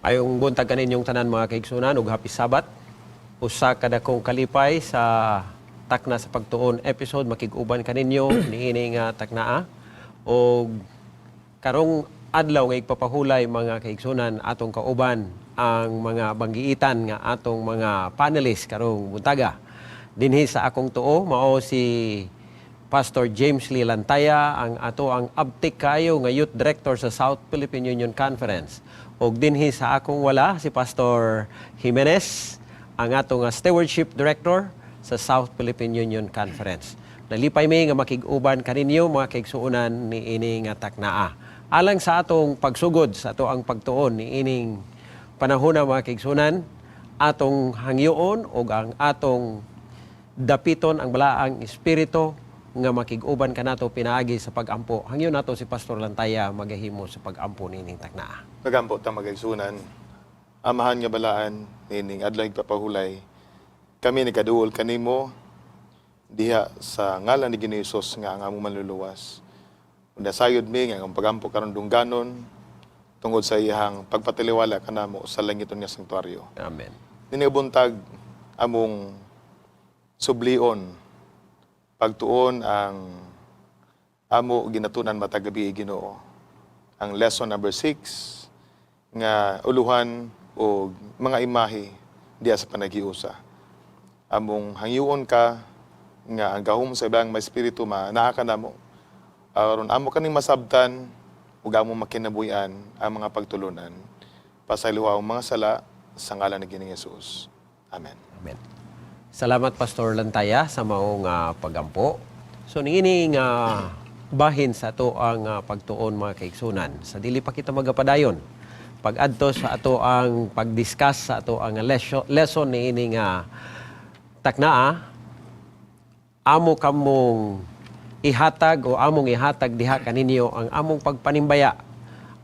Ayong buntag kaninyong tanan mga kaigsunan ug happy Sabbath. Usa kada kong kalipay sa Takna sa Pagtuon episode makig-uban kaninyo niini nga Taknaa. Og karong adlaw nga igpapahulay mga kaigsunan atong kauban ang mga banggiitan nga atong mga panelists karong buntaga. Dinhi sa akong tuo mao si Pastor James Lee Lantaya, ang abtik kayo nga Youth Director sa South Philippine Union Conference. Og dinhi sa akong wala si Pastor Jimenez, ang atong Stewardship Director sa South Philippine Union Conference. Nalipay mi nga makig-uban kaninyo mga kaigsuonan ni ini nga Taknaa. Alang sa atong pagsugod sa ato ang pagtuon ni ining panahon mga kaigsuonan, atong hangyoon og ang atong dapiton ang balaang espiritu nga makig-uban kanato pinaagi sa pagampo. Hangyo nato si Pastor Lantaya magahimo sa pagampo nining Taknaa. Pagampo ta magaysunan. Amahan nga balaan nining adlaw igpapahulay. Kami nagaduol kanimo diha sa ngalan ni Ginoong Hesus nga ang among manluluwas. Unda sayod mi nga ang pagampo karon dungganon tungod sa iyang pagpatiliwala kanamo sa langiton nga sanktuaryo. Amen. Ninibuntag among sublion pagtuon ang amo ginatunan matag gabi Ginoo. Ang lesson number 6 nga uluhan o mga imahe diya sa panagiusa. Among hangyuon ka nga ang gahom sa ibang may espiritu naa ka namo. Aron amo kaning masabtan ug amo makinabuyan ang mga pagtulunan. Pasayloa ang mga sala sa ngalan ni Ginoong Hesus. Amen. Amen. Salamat Pastor Lantaya sa maong pagampo. So niini nga bahin sa ato ang pagtuon mga kaigsunan. Sa dili pa kita magapadayon. Pag-adto sa ato ang pag-discuss sa ato ang lesson niini nga Taknaa, amo kamong ihatag o among ihatag diha kaninyo ang among pagpanimbaya.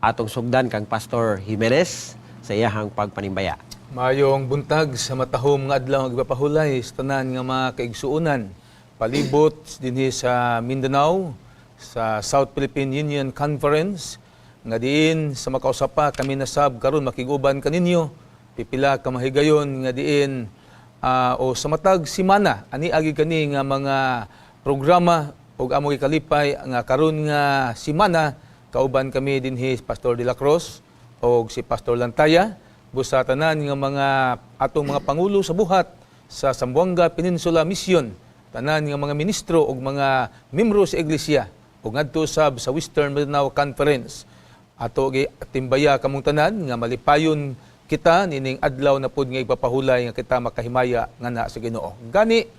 Atong sugdan kang Pastor Jimenez sa iyahang pagpanimbaya. Mayong buntag sa matahom nga adlaw nga igpapahulay sa tanan nga mga kaigsuonan. Palibot dinhi sa Mindanao, sa South Philippine Union Conference, nga diin sa makausapa kami nasab karon makiguban kaninyo. Pipila ka mahigayon nga diin o sa matag simana ani agi kani nga mga programa ug amo ikalipay nga karon nga simana kauban kami dinhi Pastor De La Cruz og si Pastor Lantaya. Busa tanan nga mga atong mga pangulo sa buhat sa Zamboanga Peninsula Mission, tanan nga mga ministro ug mga membro sa iglesia ug ngadto sa Western Mindanao Conference. Ato gi timbaya kamong tanan nga malipayon kita nining adlaw na pud nga ipapahulay nga kita makahimaya nga na sa Ginoo. Gani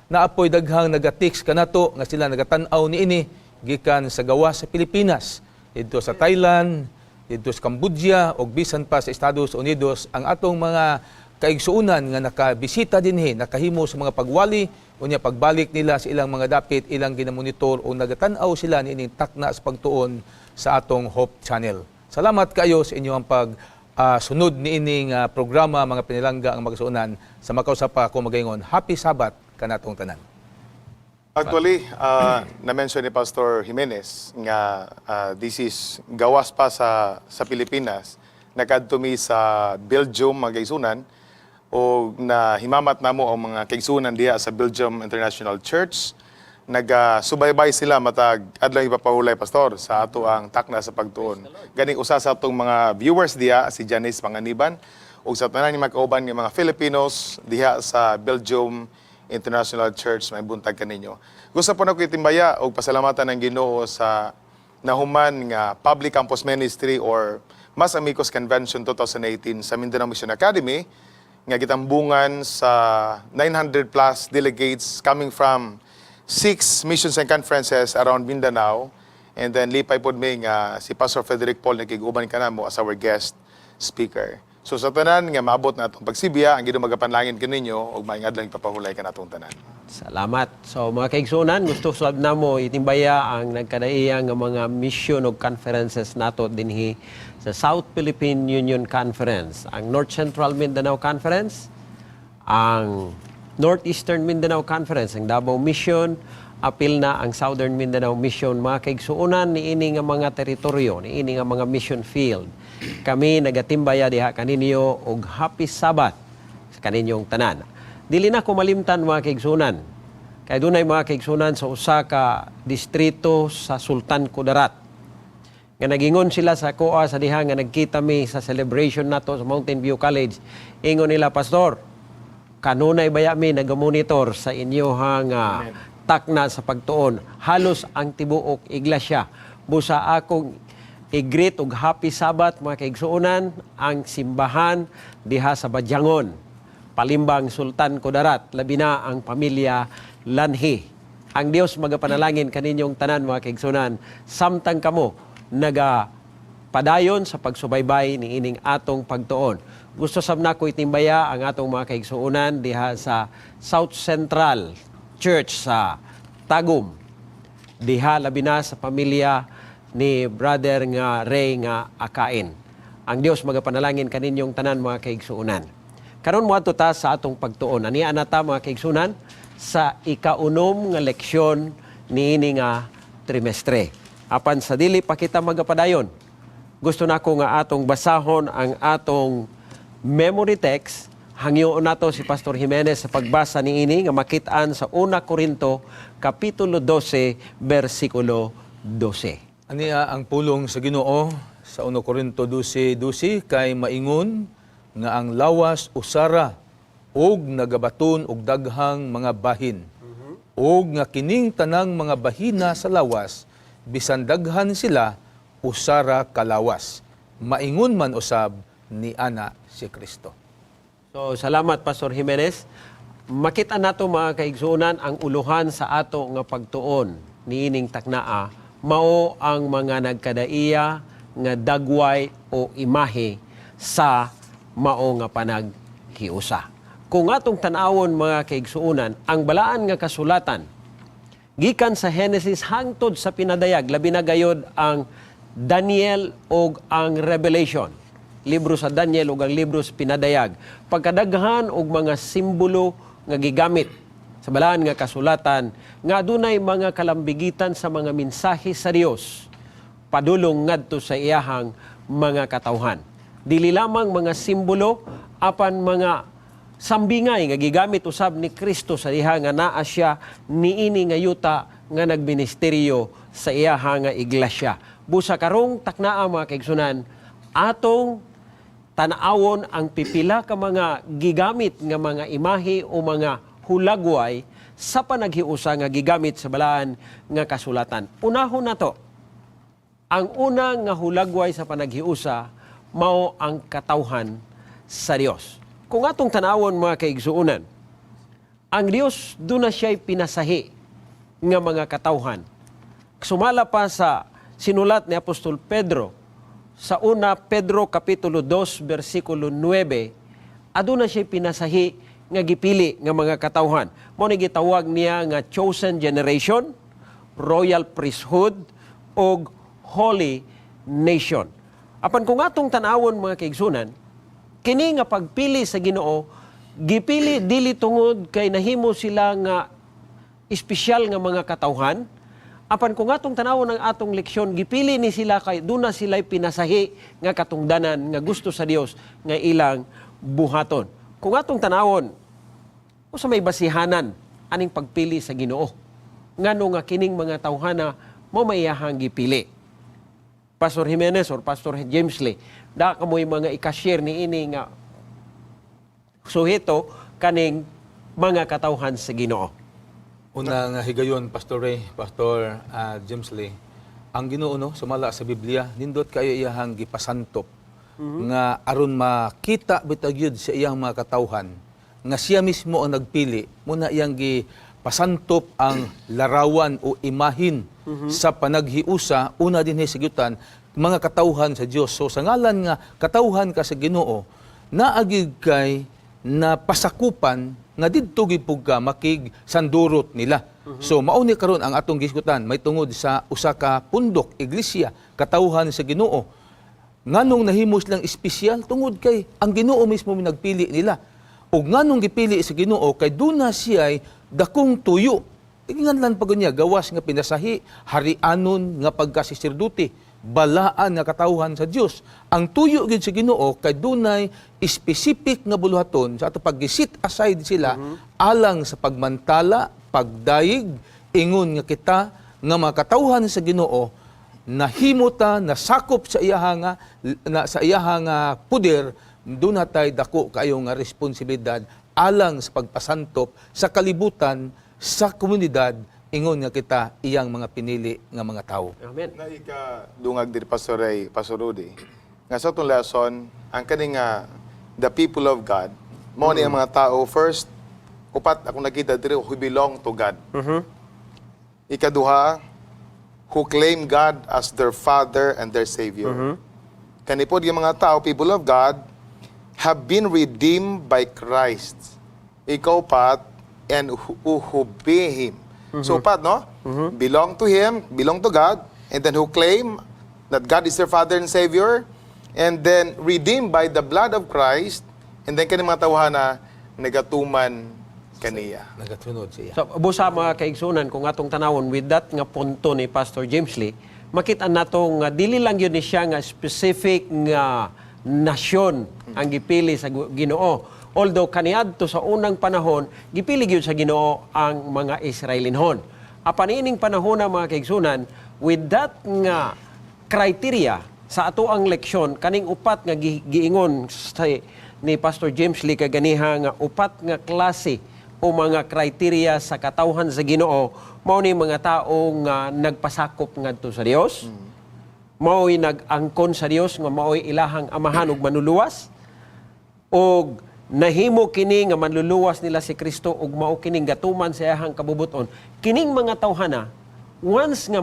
naapoy daghang nagatix kanato nga sila nagatanaw niini gikan sa gawa sa Pilipinas, didto sa Thailand, dito sa Cambodia o bisan pa sa Estados Unidos ang atong mga kaigsuunan nga nakabisita dinhi, nakahimo sa mga pagwali unya pagbalik nila sa ilang mga dapit ilang ginamonitor o nagatanaw sila niining Takna sa Pagtuon sa atong Hope Channel. Salamat kayo sa inyong sunod niining programa mga pinilangga ang magsuunan. Sa makausapa ako magaingon, Happy Sabbath kanatong tanan. Actually, na-mention ni Pastor Jimenez nga this is gawas pa sa Pilipinas. Nakadto mi sa Belgium mga kaigsunan o na himamat namo ang mga kaigsunan diha sa Belgium International Church. Nagasubaybay sila matag adlaw ipapahulay Pastor sa ato ang Takna sa Pagtuon. Ganing usa sa atong mga viewers diha si Janice Panganiban ug sa tanan ni makauban nga mga Filipinos diha sa Belgium International Church, may buntag kaninyo. Gusto po na ko itimbaya o pasalamatan ng Ginoo sa nahuman nga Public Campus Ministry or Mas Amicus Convention 2018 sa Mindanao Mission Academy nga gitambungan sa 900 plus delegates coming from 6 missions and conferences around Mindanao. And then lipay po may nga si Pastor Frederick Paul nakiguban ka na mo as our guest speaker. So sa tanan nga maabot na itong pagsibiya, ang Ginoo magapanlangin kaninyo ug maayong adlaw ipapahulay ka natong tanan. Salamat. So mga kaigsunan, gusto sab namo itimbaya ang nagkadaiya nga mga mission ug conferences nato dinhi sa South Philippine Union Conference, ang North Central Mindanao Conference, ang Northeastern Mindanao Conference, ang Davao Mission, apil na ang Southern Mindanao Mission. Mga kaigsuunan, niini nga mga teritoryo, niini nga mga mission field. Kami nagatimbaya diha kaninyo og happy Sabbath sa kaninyong tanan. Dili na ko malimtan mga kaigsuunan. Kay dunay mga kaigsuunan sa usa ka distrito sa Sultan Kudarat. Nga nagingon sila sa kuha sa diha nga nagkita mi sa celebration nato sa Mountain View College. Ingon nila, Pastor, kanunay baya mi nagamonitor sa inyohang takna sa pagtuon. Halos ang tibuok iglesia. Busa akong i-greet og happy Sabbath mga kaigsuunan ang simbahan diha sa Badyangon, Palimbang, Sultan Kudarat, labi na ang pamilya Lanhi. Ang Dios magapanalangin kaninyong tanan mga kaigsuunan, samtang kamo nagapadayon sa pagsubaybay ni ining atong pagtuon. Gusto sab na ko itimbaya ang atong mga kaigsuunan diha sa South Central Church sa Tagum. Diha labi na sa pamilya ni brother nga Ray nga Akain. Ang Dios magapanalangin kaninyong tanan mga kaigsuunan. Karon moadto ta sa atong pagtuon. Ani ana ta mga kaigsuunan sa ikaunom nga leksyon niini nga trimestre. Apan sa dili pa kita magapadayon, gusto nako nga atong basahon ang atong memory text. Hangyoon nato si Pastor Jimenez sa pagbasa niini nga makitaan sa 1 Korinto kapitulo 12 bersikulo 12. Ania ang pulong sa Ginoo sa 1 Korinto 12:12 kay maingon nga ang lawas usara og nagabaton og daghang mga bahin. Og nga kining tanang mga bahina sa lawas bisan daghan sila usara kalawas. Maingon man usab ni ana si Kristo. So, salamat Pastor Jimenez. Makita nato mga kaigsuunan ang uluhan sa ato nga pagtuon niining taknaa mao ang mga nagkadaiya nga dagway o imahe sa mao nga panaghiusa. Kung atong tan-awon mga kaigsuunan, ang balaan nga kasulatan gikan sa Genesis hangtod sa pinadayag, labi na gayod ang Daniel o ang Revelation. Libro sa Daniel o ang libro sa pinadayag. Pagkadaghan og mga simbolo nga gigamit sa balaan nga kasulatan, nga dunay mga kalambigitan sa mga mensahe sa Dios, padulong ngadto sa iyahang mga katawhan. Dili lamang mga simbolo, apan mga sambingay nga gigamit usab ni Kristo sa diha nga naa siya niini nga yuta nga nagministeryo sa iyaha nga iglesia. Busa karong taknaa mga kaigsunan, atong tan-awon ang pipila ka mga gigamit nga mga imahe o mga hulagway sa panaghiusa nga gigamit sa balaan nga kasulatan. Unahon na to. Ang una nga hulagway sa panaghiusa mao ang katawhan sa Dios. Kung atong tanawon mga kaigsuunan, ang Dios doon na siya'y pinasahi nga mga katawhan. Sumala pa sa sinulat ni Apostol Pedro sa 1 Pedro kapitulo 2 bersikulo 9, aduna siya'y pinasahi nga gipili nga mga katawhan. Mao ni gitawag niya nga chosen generation, royal priesthood, og holy nation. Apan kung atong tanawon mga kaigsunan, kini nga pagpili sa Ginoo, gipili dili tungod kay nahimo sila nga espesyal nga mga katawhan. Apan kung atong tanawon ang atong leksyon, gipili ni sila kay duna sila'y pinasahi nga katungdanan nga gusto sa Dios nga ilang buhaton. Kung atong tanawon, usa may basihanan aning pagpili sa Ginoo. Ngano nga kining mga tawhana mo maiyahang gipili. Pastor Jimenez or Pastor James Lee, da kamoy mga ikashare ni ini nga suheto kaning mga katawhan sa Ginoo. Una nga higayon, Pastor Ray, Pastor James Lee, ang Ginoo no, sumala sa Biblia, nindot kayo iyahang gipasantop nga aron makita bitag yun sa iyang mga katawhan nga siya mismo ang nagpili muna iyang gipasantop ang larawan o imahin sa panaghiusa, una din hisigyutan mga katawhan sa Dios. So sa ngalan nga katawhan ka sa Ginoo, naagig kay na pasakupan nga didto gipug ka makig sandurot nila. So mauni karon ang atong gisgutan may tungod sa usa ka pundok iglesia katawhan sa Ginoo. Nganong nahimos lang espesyal tungod kay ang Ginoo mismo nagpili nila. Ug nganong gipili sa Ginoo kay duna siya'y dakong tuyo Inganlan pa niya, gawas nga pinasahi, harianon nga pagkasisirduti, balaan nga katawhan sa Dios. Ang tuyo gid sa Ginoo kay dunay specific nga buluhaton sa ato pag-sit aside sila alang sa pagmantala, pagdayig, ingon nga kita nga makatawhan sa Ginoo nahimota nasakop sa iyahanga sa iyahanga puder dunay dako kayo nga responsibilidad alang sa pagpasantop sa kalibutan sa komunidad ingon nga kita iyang mga pinili nga mga tao. Amen. Na dungag diri Pastor Rudy. Nga sa itong lesson, ang kaning the people of God, mo ni ang mga tao, first, upat akong nakita diri who belong to God. Ikaduha, who claim God as their Father and their Savior. Kanipod yung mga tao, people of God, have been redeemed by Christ. Ikaw pat, and who obey Him. So pat, no? Belong to Him, belong to God, and then who claim that God is their Father and Savior, and then redeemed by the blood of Christ, and then kani mga tawhana nagatuman kaniya. Nagatunod siya. So, busa mga kaigsunan, kung atong tanawon, with that nga punto ni Pastor James Lee, makita nato nga dili lang yun ni siya nga specific nga nasyon ang gipili sa Ginoo. Although kaniadto sa unang panahon, gipili gyud sa Ginoo ang mga Israelinhon. Apan ining panahon na mga kaigsunan, with that nga criteria sa ato ang leksyon, kaning upat nga giingon ni Pastor James Lee kaganiha nga upat nga klase o mga kriteria sa katawhan sa Ginoo, mao ni mga tao nga nagpasakop ngadto sa Dios, mao'y nag-angkon sa Dios nga mao'y ilahang amahan ug manluluwas, og nahimo kini nga manluluwas nila si Kristo ug mao kining gatuman sa iyang kabubuton. Kining mga tawhana, once nga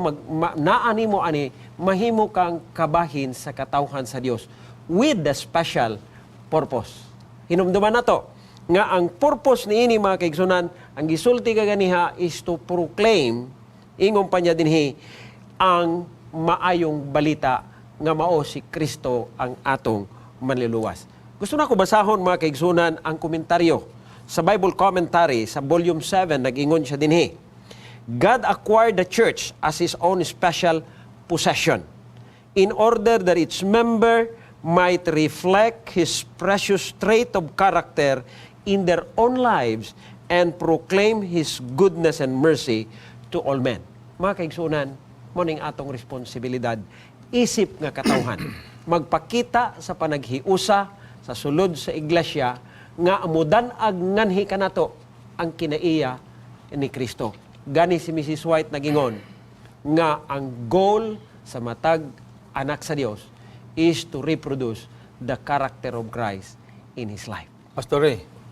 naa nimo ani, mahimo kang kabahin sa katawhan sa Dios with the special purpose. Hinumduman nato nga ang purpose niini mga kaigsunan, ang gisulti kaganiha is to proclaim, ingon pa niya dinhi, ang maayong balita nga mao si Kristo ang atong manluluwas. Gusto na ko basahon mga kaigsunan ang komentaryo sa Bible Commentary sa Volume 7, nag-ingon siya dinhi. God acquired the church as His own special possession in order that its member might reflect His precious trait of character in their own lives and proclaim His goodness and mercy to all men. Mga kaigsunan, moning atong responsibilidad, isip nga katawhan, magpakita sa panaghiusa sa sulod sa iglesia nga amudan-ag nganhi kanato ang kinaiya ni Kristo. Gani si Mrs. White nagingon nga ang goal sa matag anak sa Dios is to reproduce the character of Christ in his life. Pastor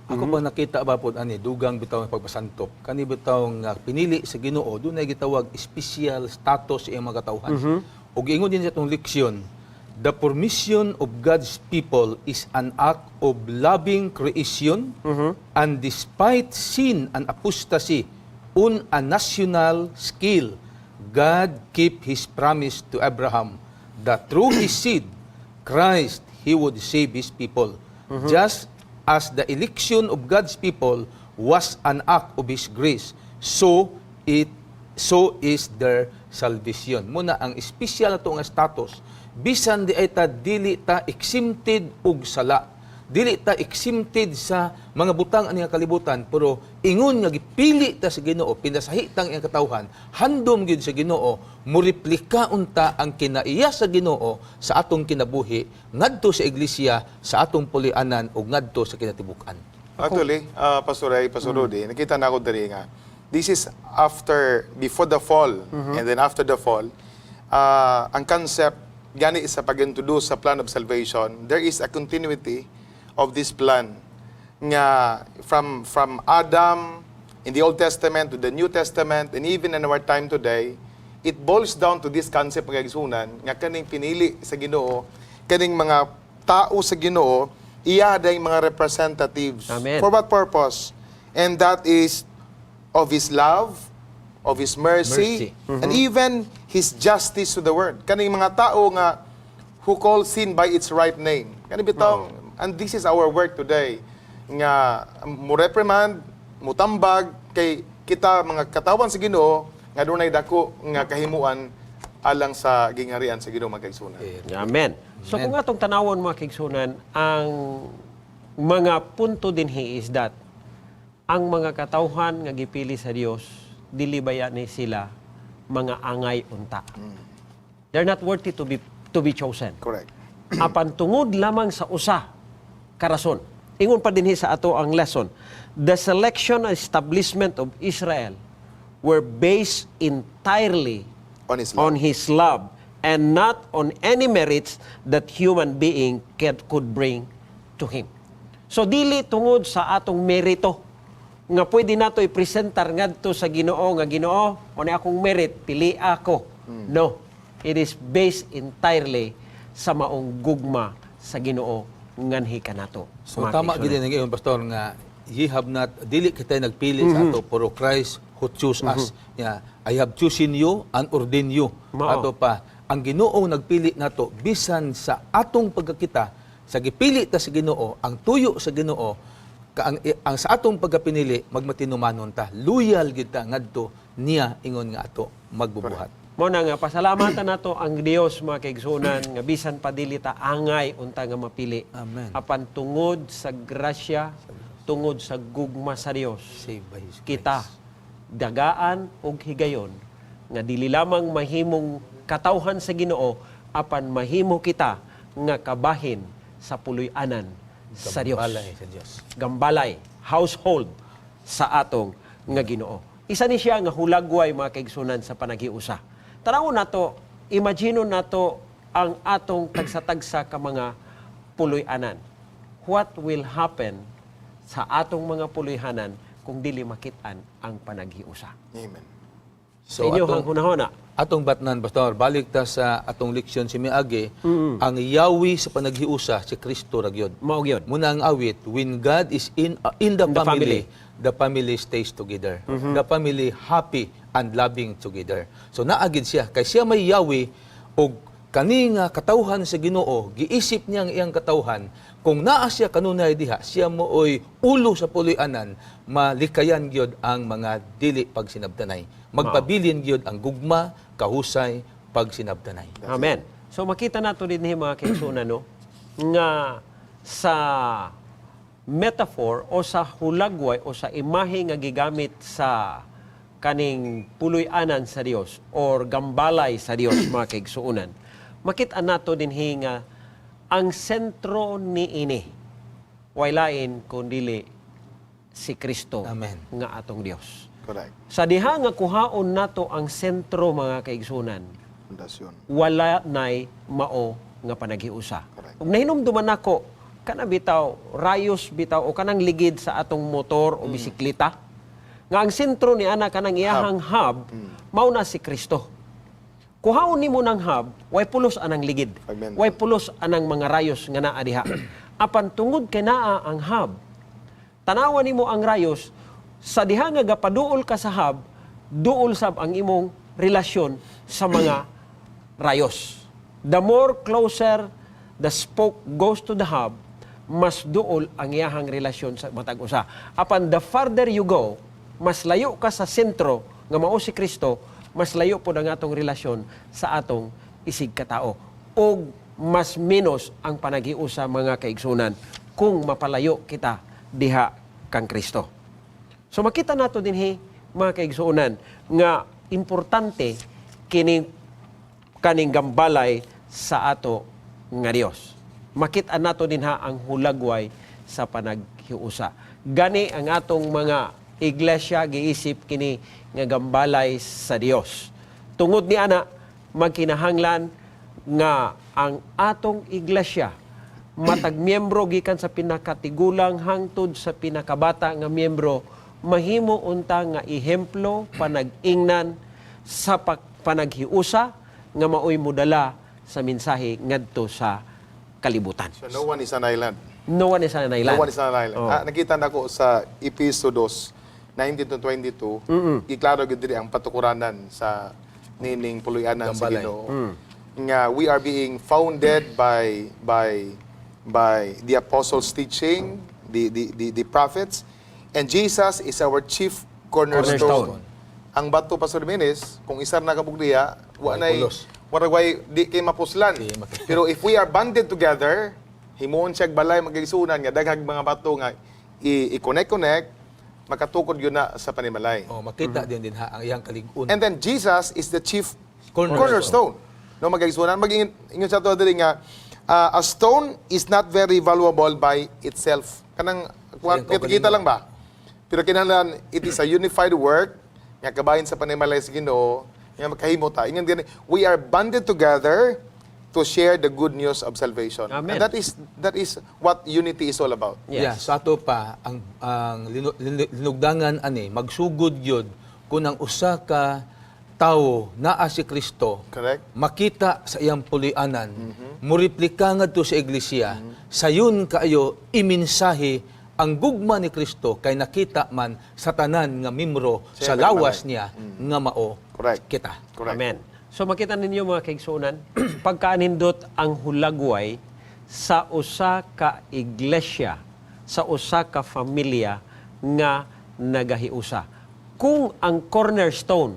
ako pa nakita ba po ani dugang bitaw nga pagpasantop. Kani bitaw nga pinili sa Ginoo dunay gitawag special status sa iyang mga katawhan. Ug ingon din sa atong leksyon, the permission of God's people is an act of loving creation, and despite sin and apostasy on a national scale, God keep His promise to Abraham that through his seed, Christ, He would save His people. Just as the election of God's people was an act of His grace, so is their salvation. Muna ang espesyal na ito nga status, bisan di ay ta dili ta exempted og sala, dili ta exempted sa mga butang ani nga kalibutan, pero ingon nga gipili ta sa Ginoo, pinasahi tang iyang katawhan, handom gyud sa Ginoo, mo replika unta ang kinaiya sa Ginoo sa atong kinabuhi ngadto sa iglesia, sa atong pulianan ug ngadto sa kinatibuk-an. Actually, Pastor Rudy, nakita na ako diri nga, this is before the fall, and then after the fall, ang concept gani sa pag-introduce sa plan of salvation, there is a continuity of this plan nga from Adam in the Old Testament to the New Testament, and even in our time today, it boils down to this concept ng kaigsunan nga kaning pinili sa Ginoo, kaning mga tao sa Ginoo, iya day mga representatives. Amen. For what purpose? And that is of His love, of His mercy. And even His justice to the world. Kaning mga tao nga who call sin by its right name. Kani bitaw, and this is our work today. Nga mo reprimand, mo tambag kay kita mga katawan sa Ginoo nga dunay dako nga kahimuan alang sa gingarian sa Ginoo mga kaigsunan. Amen. So kung atong tanawon mga kaigsunan, ang mga punto dinhi is that ang mga katawhan nga gipili sa Dios dili baya ni sila mga angay unta. They're not worthy to be chosen. Correct. Apan tungod lamang sa usa ka rason. Ingon pa dinhi sa ato ang lesson. The selection and establishment of Israel were based entirely On His love. and not on any merits that human being could bring to Him. So dili tungod sa atong merito nga pwede nato i-presentar ngadto sa Ginoo nga Ginoo, mo akong merit, pili ako. No. It is based entirely sa maong gugma sa Ginoo nganhi kanato. So tama gid ni ngayon pastor nga ye have not dili kita nagpili sa ato pero Christ who choose us. Yeah, I have chosen you and ordained you. Ato pa ang Ginoo nagpili nato bisan sa atong pagkakita sa gipili ta sa Ginoo, ang tuyo sa Ginoo ang sa atong pagkapinili magmatinumanon ta. Loyal gid ta ngadto niya ingon nga ato magbubuhat. Mo na nga pasalamatan nato ang Dios mga kaigsunan nga bisan pa dili ta angay unta nga mapili. Amen. Apan tungod sa grasya, tungod sa gugma sa Dios, Saved by His kita grace. dagaan og higayon nga dili lamang mahimong katawhan sa Ginoo apan mahimo kita nga kabahin sa puloy-anan sa Dios. Gambalay sa Dios. Gambalay, household sa atong nga Ginoo. Isa ni siya nga hulagway mga kaigsunan sa panaghiusa. Tanawon nato, imagine nato ang atong tagsa-tagsa ka mga puloy-anan. What will happen sa atong mga puloy-anan kung dili makitaan ang panaghiusa? Amen. Sa inyo ang hunahuna. Atong batnan, Pastor, balik ta sa atong leksyon si Miagi, ang yawi sa panaghiusa si Kristo ragyod. Mao gyud. Muna ang awit, when God is in the family stays together. The family happy and loving together. So naagid siya, kay siya may yawi, o kani nga katawhan sa Ginoo, giisip niya ang iyang katawhan, kung naa siya kanunay diha, siya mooy ulo sa puloy-anan, malikayan gyud ang mga dili pagsinabtanay. Magpabilin gyud ang gugma, kahusay, pagsinabtanay. Amen. So makita nato din mga kaigsunan no nga sa metaphor o sa hulagway o sa imahe nga gigamit sa kaning puloy-anan sa Dios or gambalay sa Dios mga kaigsuonan. Makita nato din nga ang sentro niini way lain kundi si Kristo Amen. nga atong Dios. Correct. Sa diha nga kuhaon nato ang sentro mga kaigsunan, Pundasyon. wala nay mao nga panaghiusa. Correct. Ug nahinumduman nako kana bitaw rayos bitaw o kanang ligid sa atong motor o bisikleta nga ang sentro ni ana kanang iyahang hub mao na si Kristo. Kuhaon nimo ng hub, way pulos anang ligid. Amen. Way pulos anang mga rayos nga naa diha. Apan tungod kay naa ang hub, tanawan nimo ang rayos sa diha nga gapaduol ka sa hub, duol sab ang imong relasyon sa mga rayos. The more closer the spoke goes to the hub, mas duol ang iyahang relasyon sa matag usa. Apan the farther you go, mas layo ka sa sentro nga mao si Kristo, mas layo po ang atong relasyon sa atong isig katao. O mas menos ang panaghiusa mga kaigsunan kung mapalayo kita diha kang Kristo. So makita nato dinhi mga kaigsuonan nga importante kaning gambalay sa ato nga Dios. Makita nato dinha ang hulagway sa panaghiusa. Gani ang atong mga iglesia giisip kini nga gambalay sa Dios. Tungod ni ana magkinahanglan nga ang atong iglesia matag miyembro gikan sa pinakatigulang hangtod sa pinakabata nga miyembro mahimo unta nga ehemplo panag-ingnan sa panaghiusa nga maoy modala sa mensahe ngadto sa kalibutan. So no one is an island. No one is an island. No one is an island. Oh. Nakita na ko sa Episodos 19-22, iklaro gid diri ang patukuranan sa nining puloy-anan sa Gambalay. Ginoo. Nga we are being founded by the apostles' teaching, the prophets, and Jesus is our chief cornerstone. Ang bato, Pastor Jimenez, kung isar na kabugdiya, pulos. waray di kay mapuslan. Pero if we are banded together, himuon siya balay magigsunan nga daghag mga bato nga i-connect, makatukod yun na sa panimalay. Makita din ang iyang kalig-un. And then Jesus is the chief Cornerstone. cornerstone. No, magigsunan. Ingon sa to diri nga, a stone is not very valuable by itself. Kanang, kita lang ba? Pero kinahanglan, it is a unified work, nga kabahin sa panimalay sa Ginoo, nga makahimo ta. Ingon gani, we are banded together to share the good news of salvation. Amen. And that is what unity is all about. Yes. Yeah, sa ato pa ang linugdangan ani magsugod yun kung ang usa ka tawo naa si Kristo. Correct? Makita sa iyang pulianan, muriplika ngadto sa iglesia, sayon kaayo iminsahe ang gugma ni Kristo kay nakita man sa tanan nga miyembro sa lawas niya nga mao Correct. kita. Correct. Amen. So makita ninyo mga kaigsunan, pagkaanindot ang hulagway sa usa ka iglesia, sa usa ka familia nga nagahiusa. Kung ang cornerstone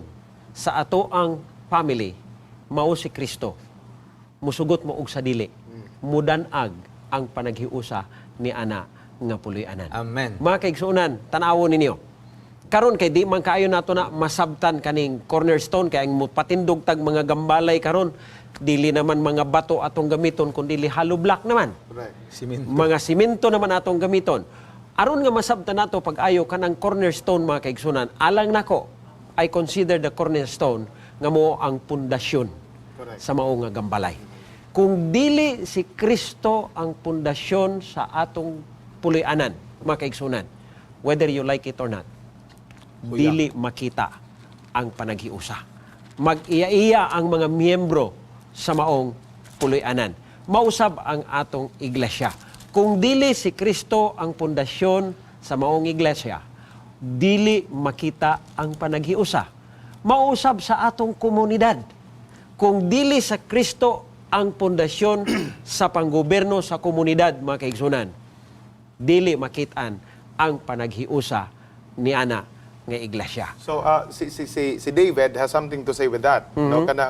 sa ato ang family mao si Kristo, musugot mo og sa dili, mudanag ang panaghiusa ni ana nga puloy-anan. Amen. Mga kaigsunan, tanawon ninyo. Karon kay di man kaayo nato na masabtan kaning cornerstone kay ang patindog tag mga gambalay karon dili naman mga bato atong gamiton kundi hollow block naman. Correct. Mga simento naman atong gamiton. Aron nga masabtan nato pag-ayo kanang cornerstone mga kaigsunan, alang nako I consider the cornerstone nga mo ang pundasyon sa mao nga gambalay. Kung dili si Kristo ang pundasyon sa atong puloy-anan, mga kaigsunan, whether you like it or not, dili makita ang panaghiusa. Mag-iya-iya ang mga miyembro sa maong puloy-anan. Mausab ang atong iglesia. Kung dili si Kristo ang pundasyon sa maong iglesia, dili makita ang panaghiusa. Mausab sa atong komunidad. Kung dili sa Kristo ang pundasyon sa panggoberno sa komunidad, mga kaigsunan, dili makitaan ang panaghiusa ni ana nga iglesia. So si David has something to say with that. No kana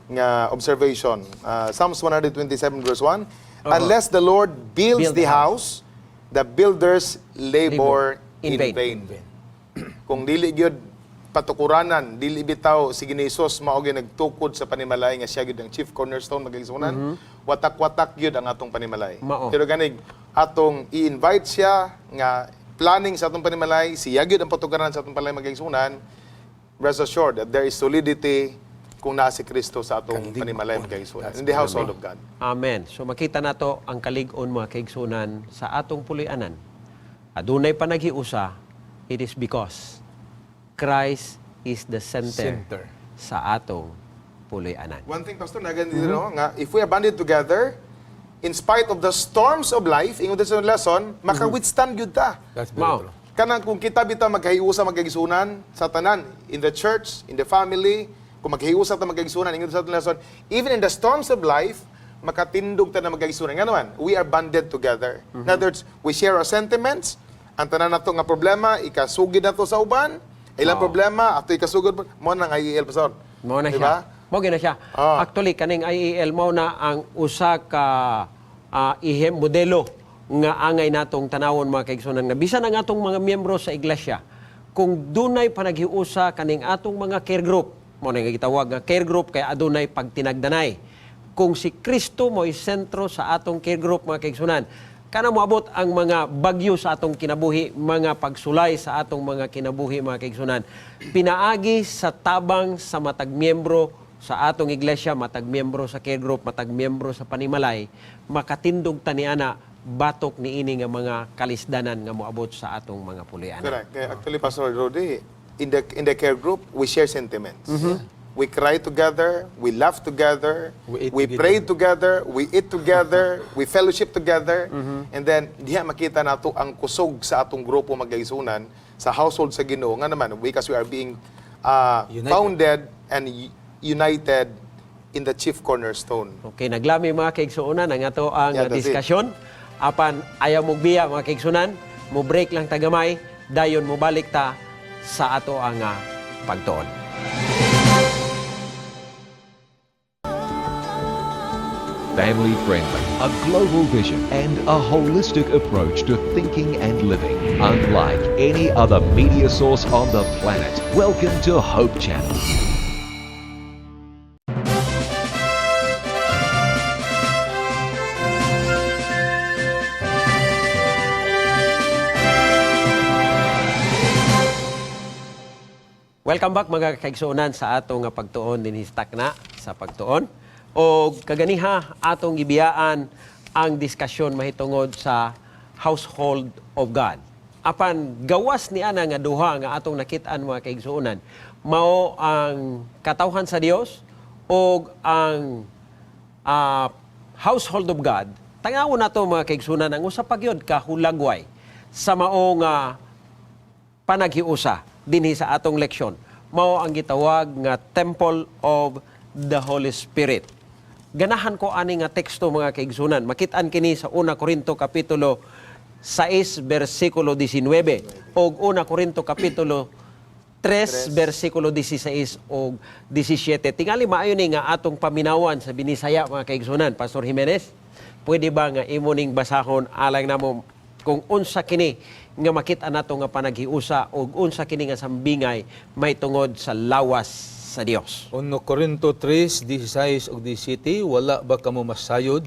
nga observation. Psalms 127 verse 1. Unless the Lord builds the house, the builders labor in vain. Kung dili gyud patukuranan, dili bitaw si Ginisos mao gyud nagtukod sa panimalay nga siya gyud ang chief cornerstone magigsunan, watak-watak gyud ang atong panimalay. Pero ganig atong i-invite siya nga planning sa atong panimalay, siya gyud ang patukaran sa atong panimalay magigsunan, rest assured that there is solidity kung naa si Kristo sa atong panimbalay magigsunan in the household of God. Amen. So makita nato ang kalig-on mga kaigsunan sa atong puloy-anan. Adunay panaghiusa, it is because Christ is the center. Sa atong puloy-anan. One thing, Pastor, na ganito, no, nga, if we are banded together, in spite of the storms of life, ingon sa lesson, maka-withstand yun ta. That's very true. Kanang kung kita bita magkahiusa magkagisunan sa tanan, in the church, in the family, kung magkahiusa ta magkagisunan, ingon sa lesson, even in the storms of life, makatindog ta na magkagisunan. Nga naman, we are banded together. In other words, we share our sentiments, ang tanan nato nga problema, ikasugid nato sa uban, ilang problema, ato ikasugod mo nang IEL, Pastor. Mao na Diba? siya. Mao gina siya. Actually kaning IEL mao na ang usa ka ihem modelo nga angay natong tanawon mga kaigsunan nga bisan ang atong mga miyembro sa iglesia kung dunay panaghiusa kaning atong mga care group mo na gitawag nga care group kay adunay pagtinagdanay. Kung si Kristo mo'y sentro sa atong care group mga kaigsunan, kana moabot ang mga bagyo sa atong kinabuhi, mga pagsulay sa atong mga kinabuhi mga kaigsunan. Pinaagi sa tabang sa matag miyembro sa atong iglesia, matag miyembro sa care group, matag miyembro sa panimalay, makatindog taniana batok niini nga mga kalisdanan nga moabot sa atong mga puloy-anan. Correct. Actually, Pastor Rudy, in the care group, we share sentiments. We cry together, we laugh together, we pray together, we eat together, we fellowship together, and then diha makita nato ang kusog sa atong grupo magkaigsunan sa household sa Ginoo nga naman because we are being founded and united in the chief cornerstone. Okay, naglami mga kaigsuonan ang ato ang Yeah, that's diskasyon. Apan ayaw mo biya mga kaigsunan, mo break lang tagamay, dayon mo balik ta sa ato ang pagtuon. Family friendly, a global vision, and a holistic approach to thinking and living. Unlike any other media source on the planet. Welcome to Hope Channel. Welcome back mga kaigsuonan sa atong pagtuon din sa Takna sa pagtuon. O kaganiha atong gibiyaan ang diskusyon mahitungod sa household of God. Apan gawas ni ana nga duha nga atong nakitaan mga kaigsuonan, mao ang katawhan sa Dios o ang household of God. Tangawon nato mga kaigsuonan ang usa pa gyud ka hulagway sa mao nga panaghiusa dinhi sa atong leksyon. Mao ang gitawag nga Temple of the Holy Spirit. Ganahan ko ani nga teksto mga kaigsunan. Makit-an kini sa 1 Korinto kapitulo 6 bersikulo 19 o 1 Korinto kapitulo 3 bersikulo 16 o 17. Tingali maayo ni nga atong paminawan sa binisaya mga kaigsunan. Pastor Jimenez, pwede ba nga imo ning basahon alang namo kung unsa kini nga makita nato nga panaghiusa o unsa kini nga sambingay may tungod sa lawas sa Dios. 1 Korinto 3, 16 ug 17, wala ba kamo masayod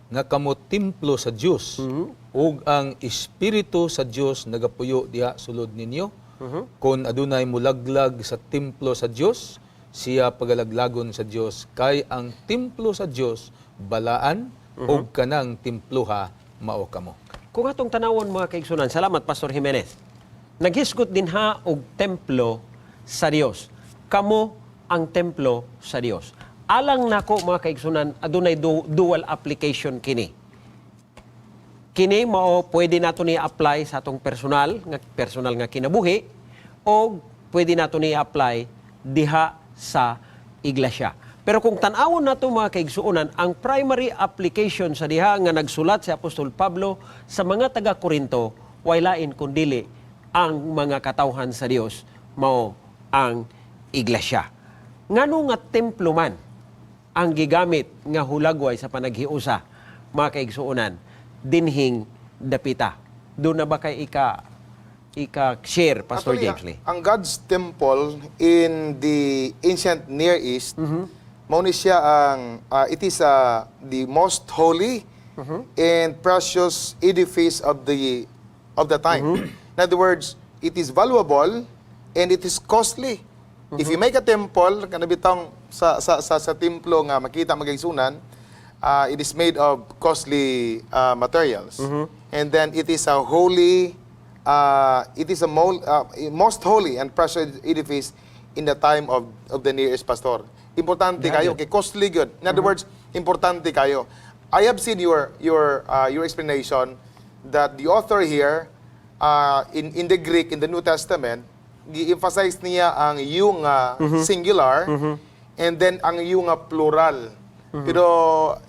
nga kamo templo sa Dios ug ang Espiritu sa Dios nagapuyo diha sulod ninyo? Kung adunay mulaglag sa templo sa Dios, siya pagalaglagon sa Dios, kay ang templo sa Dios balaan ug kanang temploha mao kamo. Kung atong tanawon mga kaigsunan, salamat Pastor Jimenez. Naghisgot din ha og templo sa Dios. Kamo ang templo sa Dios. Alang nako mga kaigsunan, adunay dual application kini. Kini mao pwede nato ni apply sa atong personal nga kinabuhi o pwede nato ni apply diha sa iglesia. Pero kung tan-awon nato mga kaigsuonan, ang primary application sa diha nga nagsulat si Apostol Pablo sa mga taga-Korinto, way lain kundili ang mga katawhan sa Dios mao ang iglesia. Ngano nga templo man ang gigamit nga hulagway sa panaghiusa mga kaigsuonan dinhing dapita. Doon na ba kay ika-share, Pastor Actually, James Lee? ang God's temple in the ancient Near East, mao ni siya ang it is the most holy and precious edifice of the time. In other words, it is valuable and it is costly. If you make a temple, kanabitang sa templo nga makita magigsunan, it is made of costly materials. And then it is a holy, it is a most holy and precious edifice in the time of the Near East, Pastor. Importante kayo, kay costly good. In other words, importante kayo. I have seen your explanation that the author here, in the Greek, in the New Testament, i-emphasize niya ang yung singular and then ang yung plural. Pero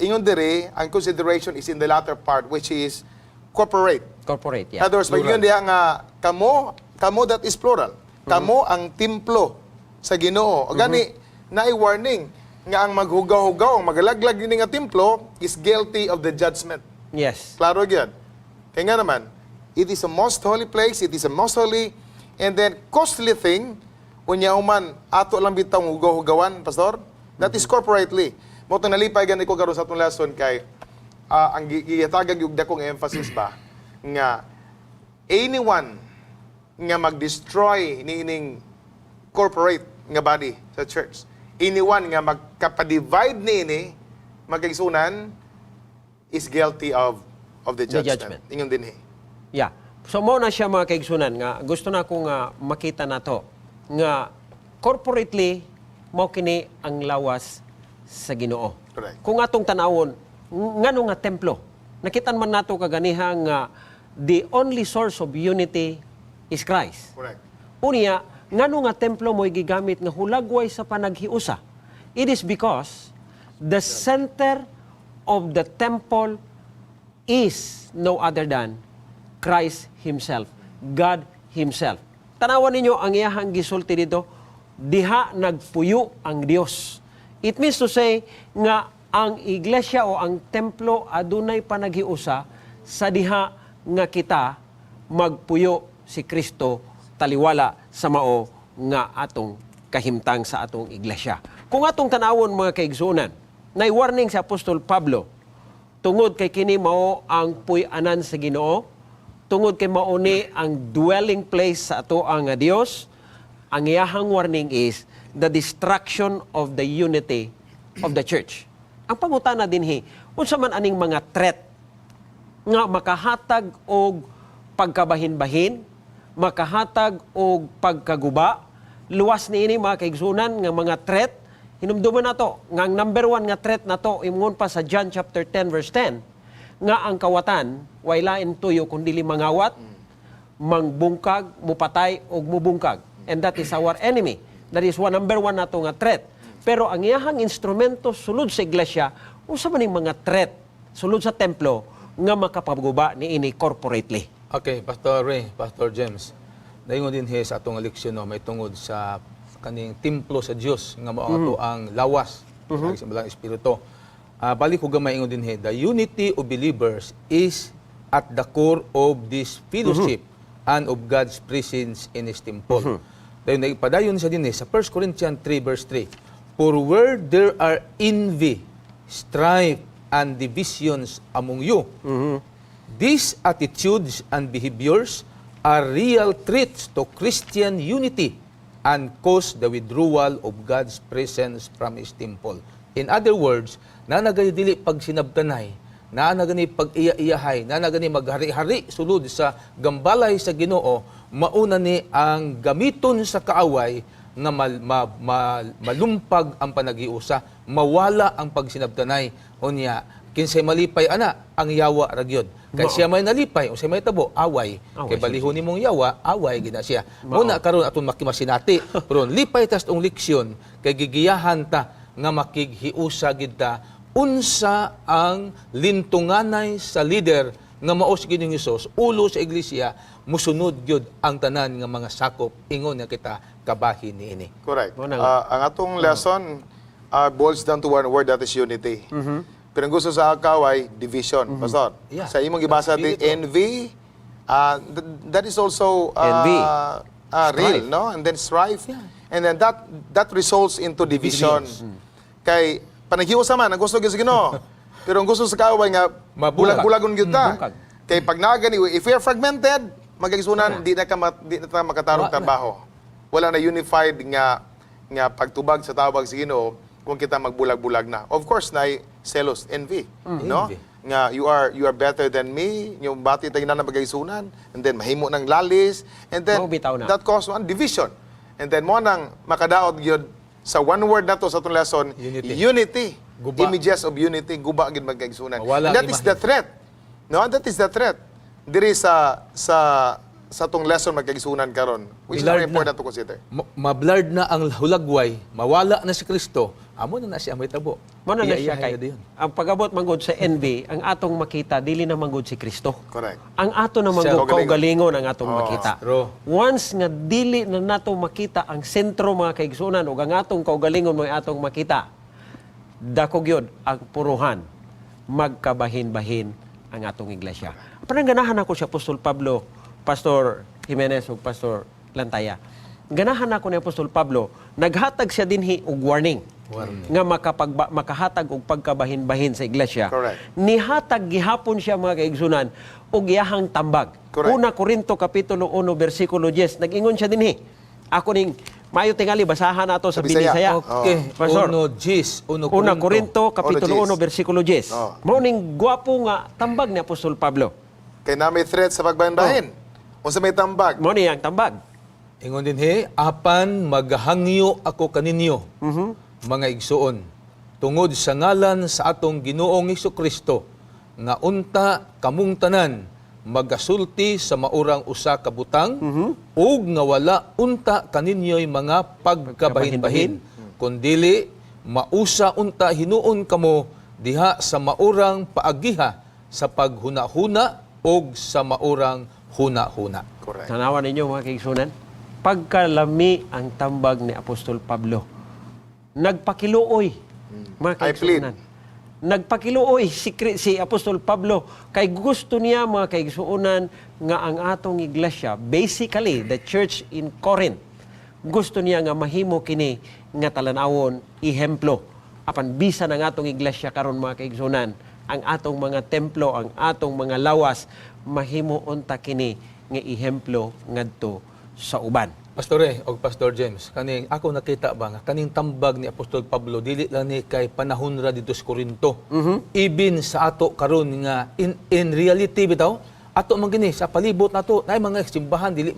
ingon diri, ang consideration is in the latter part, which is corporate. Corporate, In yeah. other words, pag yun diya nga, kamo that is plural. Kamo ang templo sa Ginoo. O gani, na-warning nga ang maghugaw-hugaw, ang magalaglag din nga templo is guilty of the judgment. Yes. Klaro gyud. Kaya nga naman, it is a most holy place, it is a most holy and then costly thing, unya uman ato lang bitang hugaw-hugawan, Pastor. That is corporately. Mo tong nalipay gani ko karon sa atong lesson kay ang giyatagan yung dakong emphasis ba nga anyone nga mag-destroy niining corporate nga body sa church, anyone nga magkapadivide niini magkaigsunan is guilty of the judgment. Ingon dinhi. Yeah. So mo na siya mga kaigsunan nga gusto na ko nga makita nato nga corporately mo kini ang lawas sa Ginoo. Correct. Kung atong tanawon ngano nga templo, nakitan man nato kaganiha nga the only source of unity is Christ. Correct. Unya, ngano nga templo mo gigamit nga hulagway sa panaghiusa? It is because the center of the temple is no other than Christ Himself, God Himself. tanawan ninyo ang iyahang gisulti dito, diha nagpuyo ang Dios. It means to say nga ang iglesia o ang templo adunay panaghiusa sa diha nga kita magpuyo si Kristo taliwala sa mao nga atong kahimtang sa atong iglesia. Kung atong tanawon mga kaigsunan, nay warning sa Apostol Pablo tungod kay kini mao ang puy-anan sa Ginoo, tungod kay mao ni ang dwelling place sa ato ang Dios. Ang iyahang warning is the destruction of the unity of the church. Ang pangutana dinhi, unsa man aning mga threat nga makahatag og pagkabahin-bahin, makahatag og pagkaguba, luwas niini mga kaigsunan nga mga threat. Hinumduman nato nga ang number 1 nga threat nato imong pa sa John chapter 10 verse 10 nga ang kawatan way lain tuyo kundi mangawat, mangbungkag, mupatay ug mubungkag. And that is our enemy. That is number 1 nato nga threat. Pero ang iyahang instrumento sulod sa iglesia, unsa man ning mga threat sulod sa templo nga makapaguba niini corporately. Okay, Pastor Ray, Pastor James. Dayon din sa atong leksyon no, may tungod sa kaning templo sa Dios nga mao ato ang lawas sa balang espiritu. Balik ko gamay ingon din the unity of believers is at the core of this fellowship and of God's presence in His temple. Dayon nagpadayon sa din sa 1 Corinthians 3 verse 3. For where there are envy, strife, and divisions among you, these attitudes and behaviors are real threats to Christian unity and cause the withdrawal of God's presence from His temple. In other words, nanagay dili pag sinabtanay, nanagani pag iya-iyahay, nanagani maghari-hari sulod sa gambalay sa Ginoo, mauna ni ang gamiton sa kaaway nga malumpag ang panagiusa, mawala ang pagsinabtanay. Unya, kinsay malipay ana ang yawa ragyod. Kay siya may nalipay o siya may tabo, away. Kay balihon nimong yawa, away gina siya. Muna karon aton makimasinati, pero lipay tas tong leksyon kay gigiyahan ta nga makighiusa gid ta unsa ang lintunganay sa leader nga mao si Ginoong Hesus ulo sa iglesia musunod gyud ang tanan nga mga sakop ingon nga kita kabahin niini. Correct. Ang atong lesson boils down to one word, that is unity. Pero ang gusto sa kaway, division. Pastor, sa imong gibasa di envy, that is also Envy. Real, no? And then strife. And then that results into division. Kay panaghiusa man, ang gusto gyud sa Ginoo. Pero ang gusto sa kaway nga bulag-bulagon gyud ta. Kay pag nagani, if we are fragmented, magigsunan di na ta makatarong trabaho. Wala na unified nga pagtubag sa tawag sa Ginoo kung kita magbulag-bulag na. Of course, na selos, envy, no? Envy. Nga you are better than me, yung bati tayo na magaysunan, and then mahimo ng lalis, and then that cause one division. And then mo nang makadaot gyud sa one word na to sa atong lesson, unity. Guba. Images of unity, guba gyud magaysunan. Mawala And that is the threat. No, that is the threat. Diri sa atong lesson magkaigsunan karon, which is very important to consider. Mablard na ang hulagway, mawala na si Kristo, amo na siya may tabo. Muna na siya kay ang pagabot manggod sa envy, ang atong makita dili na manggod si Kristo. Correct. Ang ato na manggod kaugalingon ang atong makita. True. Once nga dili na nato makita ang sentro mga kaigsunan ug ang atong kaugalingon mo atong makita, dako gyud ang puruhan magkabahin-bahin ang atong iglesia. Panangganahan ako si Apostol Pablo, Pastor Jimenez ug Pastor Lantaya. Ganahan ako ni Apostol Pablo, naghatag siya dinhi og warning. Nga makahatag og pagkabahin-bahin sa iglesia. Correct. Nihatag gihapon siya mga kaigsunan og iyahang tambag. Correct. Una Korinto kapitulo 1 bersikulo 10, nag-ingon siya dinhi. Ako ning mayo tingali basahan nato sa Binisaya. Okay. Pastor. Una 1 Korinto kapitulo 1 1 bersikulo 10. Mao ning gwapo nga tambag ni Apostol Pablo. Kay na may threat sa pagbahin-bahin. Unsa may tambag? Mao ni ang tambag. Ingon din apan maghangyo ako kaninyo, mga igsuon, tungod sa ngalan sa atong Ginoong Hesukristo, nga unta kamong tanan magasulti sa maurang usa ka butang, ug nga wala unta kaninyo'y mga pagkabahin-bahin, kundili mausa unta hinuon kamo diha sa maurang paagiha sa paghuna-huna ug sa maurang huna-huna. Correct. Tanawan ninyo mga kaigsunan. pagkalami ang tambag ni Apostol Pablo. Nagpakiluoy, mga I plead. kaigsuonan. Nagpakiluoy si Apostol Pablo kay gusto niya, mga kaigsuonan, nga ang atong iglesia, basically the church in Corinth, gusto niya nga mahimo kini nga talanawon ihemplo apan bisan ang atong iglesia karon, mga kaigsuonan, ang atong mga templo, ang atong mga lawas, mahimo unta kini nga ihemplo ngadto sa uban. Pastore o Pastor James, kaning ako nakita ba nga kaning tambag ni Apostol Pablo dili lang ni kay panahon ra dito sa Korinto. Even sa ato karon nga in reality bitaw, ato man gini sa palibot nato nay mga simbahan dili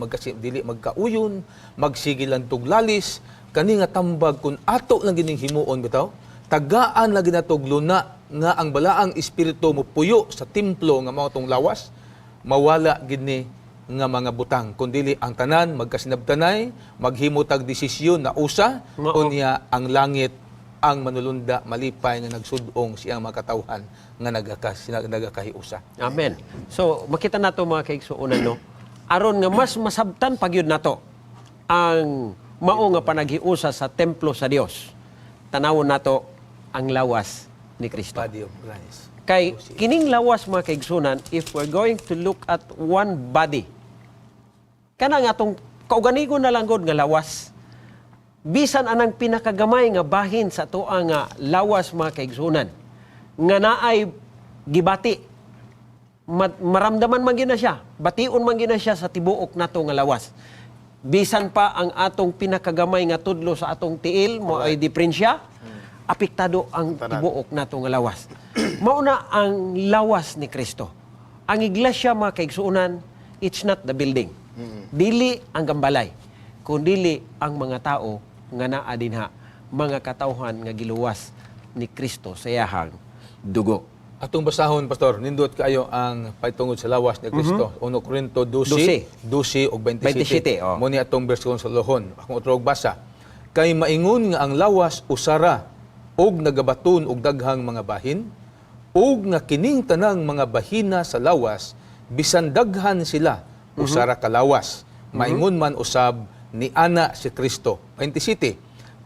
magkauyon, magsigilan tuglalis, kani nga tambag kun ato lang gining himuon bitaw, tagaan lagi natog luna nga ang balaang espiritu mo puyo sa templo nga mao tong lawas, mawala gini nga mga butang, kundili ang tanan magkasinabtanay, maghimutag desisyon na usa, unya ang langit ang manulunda malipay nga nagsudong siyang mga katawhan nga nagakahiusa. Amen. So makita nato, mga kaigsuonan, no, aron nga mas masabtan pagyud nato ang mao nga panaghiusa sa templo sa Dios. Tanawon nato ang lawas ni Kristo. Body of Christ. Kay kining lawas, mga kaigsunan, if we're going to look at one body, kanang atong kauganigon na lang gud nga lawas, bisan anang pinakagamay nga bahin sa tuwa nga lawas, mga kaigsunan, nga naay gibati, maramdaman man gina siya, bation man gina siya sa tibuok nato nga lawas. Bisan pa ang atong pinakagamay nga tudlo sa atong tiil mo ay diferensya, apektado ang tibuok nato nga lawas. Mauna ang lawas ni Kristo. Ang iglesia, mga kaigsuonan, it's not the building. Dili ang gambalay, kundili ang mga tao nga naa dinha, mga katawhan nga giluwas ni Kristo sa iyahang dugo. Atong basahon, Pastor, nindot kayo ang pagtungod sa lawas ni Kristo. 1 Corinto 12 ug 27. Muni atong bersikulo sa lohon. Akong utrog basa. Kay maingon nga ang lawas usara og nagabaton og daghang mga bahin, og nga kining tanang mga bahina sa lawas bisan daghan sila usara ka lawas. Maingon man usab ni ana si Kristo. 27.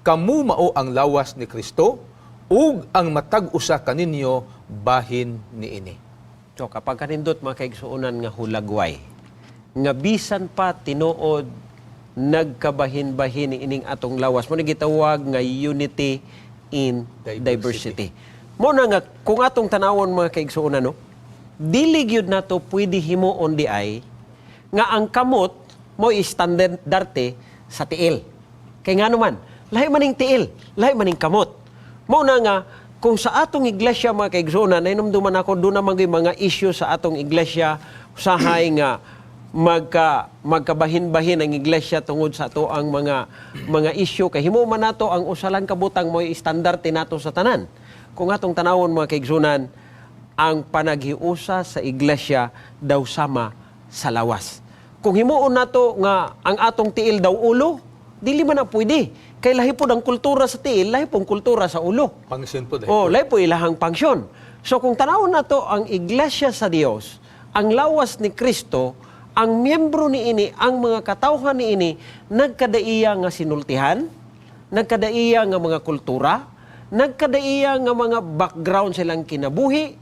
Kamu mao ang lawas ni Kristo ug ang matag usa kaninyo bahin niini. So kapag kanindot, mga kaigsuonan, nga hulagway, nga bisan pa tinuod nagkabahin-bahin ining atong lawas, mo gitawag nga unity in diversity. Mo na nga kung atong tanawon, mga kaigsuonan, no, dili gyud nato pwede himuon di ay nga ang kamot mo istandarte sa tiil. Kay nga naman, lahi maning tiil, lahi maning kamot. Mo na nga kung sa atong iglesia, mga kaigsuonan, nainumduman ako doon naman yung mga issue sa atong iglesia, usahay nga magkabahin-bahin ang iglesia tungod sa ato ang mga issue, kay himo man nato ang usalang kabutang mo istandarte nato sa tanan. Kung atong tanawon, mga kaigsuonan, ang panaghiusa sa iglesia daw sama sa lawas. Kung himuon nato nga ang atong tiil daw ulo, dili man na pwede. Kay lahi po ang kultura sa tiil, lahi pong kultura sa ulo. Pangsyon po dahil. Lahi po ilahang pangsyon. So kung tanawon nato ang iglesia sa Dios, ang lawas ni Kristo, ang miyembro ni ini, ang mga katawhan ni ini, nagkadaiya nga sinultihan, nagkadaiya nga mga kultura, nagkadaiya nga mga background silang kinabuhi.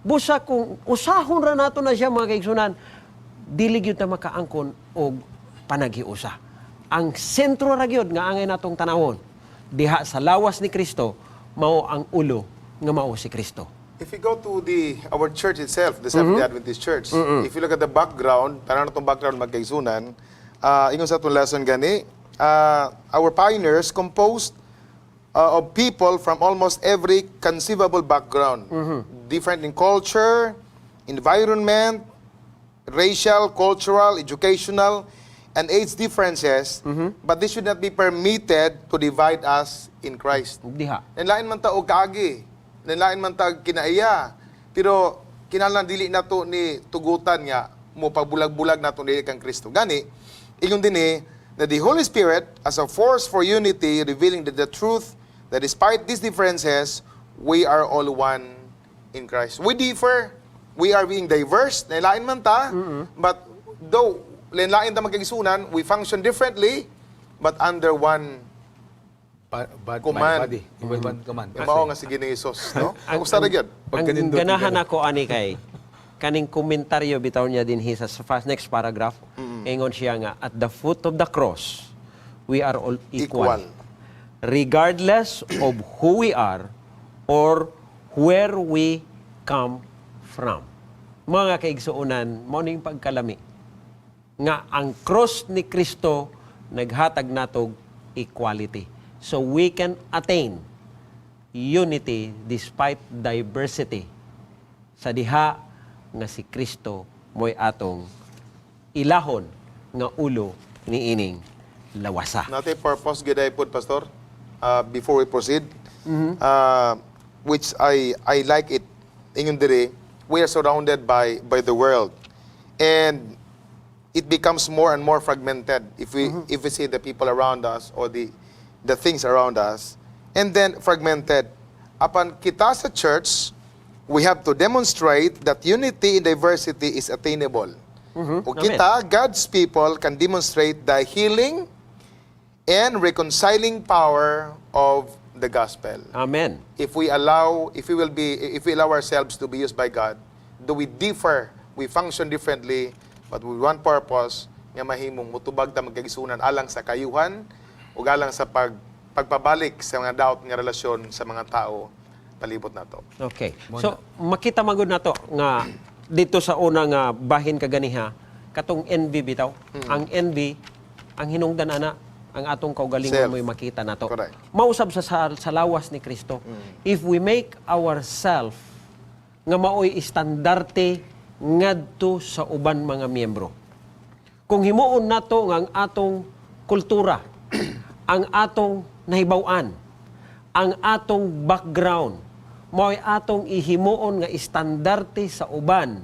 Busa kung usahon ra nato na siya, mga kaigsunan, dili gyud ta makaangkon og panaghiusa. Ang sentro ra gyud nga angay natong tanawon, diha sa lawas ni Kristo, mao ang ulo nga mao si Kristo. If you go to our church itself, the Seventh-day Adventist Church, if you look at the background, tanan itong background magkaigsunan, ingon sa itong lesson gani, our pioneers composed of people from almost every conceivable background, different in culture, environment, racial, cultural, educational, and age differences, but this should not be permitted to divide us in Christ. Diha. Nanlain man ta og kaagi, nanlain man ta kinaiya, pero kinahanglan dili nato ni tugutan nga mo pagbulag-bulag nato ni kang Kristo. Gani, ingon dinhi that the Holy Spirit as a force for unity, revealing the truth that despite these differences, we are all one in Christ. We differ, we are being diverse, nanlain man ta, but though lain-lain ta magkaigsunan, we function differently, but under one command. One command. Mao nga sige ni Jesus, no? Ang gusto na gyud. Ang ganahan ako ani kay kaning komentaryo bitaw niya din sa next paragraph. Ingon siya nga, at the foot of the cross, we are all equal. Regardless of who we are or where we come from. Mga kaigsuunan, mo ning pagkalami nga ang cross ni Kristo naghatag natog equality. So we can attain unity despite diversity. Sa diha nga si Kristo mo'y atong ilahon nga ulo ni ining lawasa. Nate purpose gid ay pud pastor before we proceed. Which I like it. Ingon diri, we are surrounded by the world. And it becomes more and more fragmented if we see the people around us or the things around us, and then fragmented. Upon kita sa church, we have to demonstrate that unity in diversity is attainable. O kita, God's people, can demonstrate the healing and reconciling power of the gospel. Amen. If we allow ourselves to be used by God, though we differ, we function differently, but with one purpose, nga mahimong mutubag ta magkaigsunan alang sa kayuhan ug alang sa pagpabalik sa mga daot nga relasyon sa mga tao palibot nato. Okay. So makita magud nato nga dito sa una nga bahin kaganiha katong envy bitaw. Ang envy ang hinungdan ana ang atong kaugalingon mo'y makita nato. Correct. Mausab sa lawas ni Kristo. If we make ourselves nga maoy estandarte ngadto sa uban mga miyembro. Kung himuon nato nga ang atong kultura, ang atong nahibaw-an, ang atong background, mao'y atong ihimuon nga estandarte sa uban,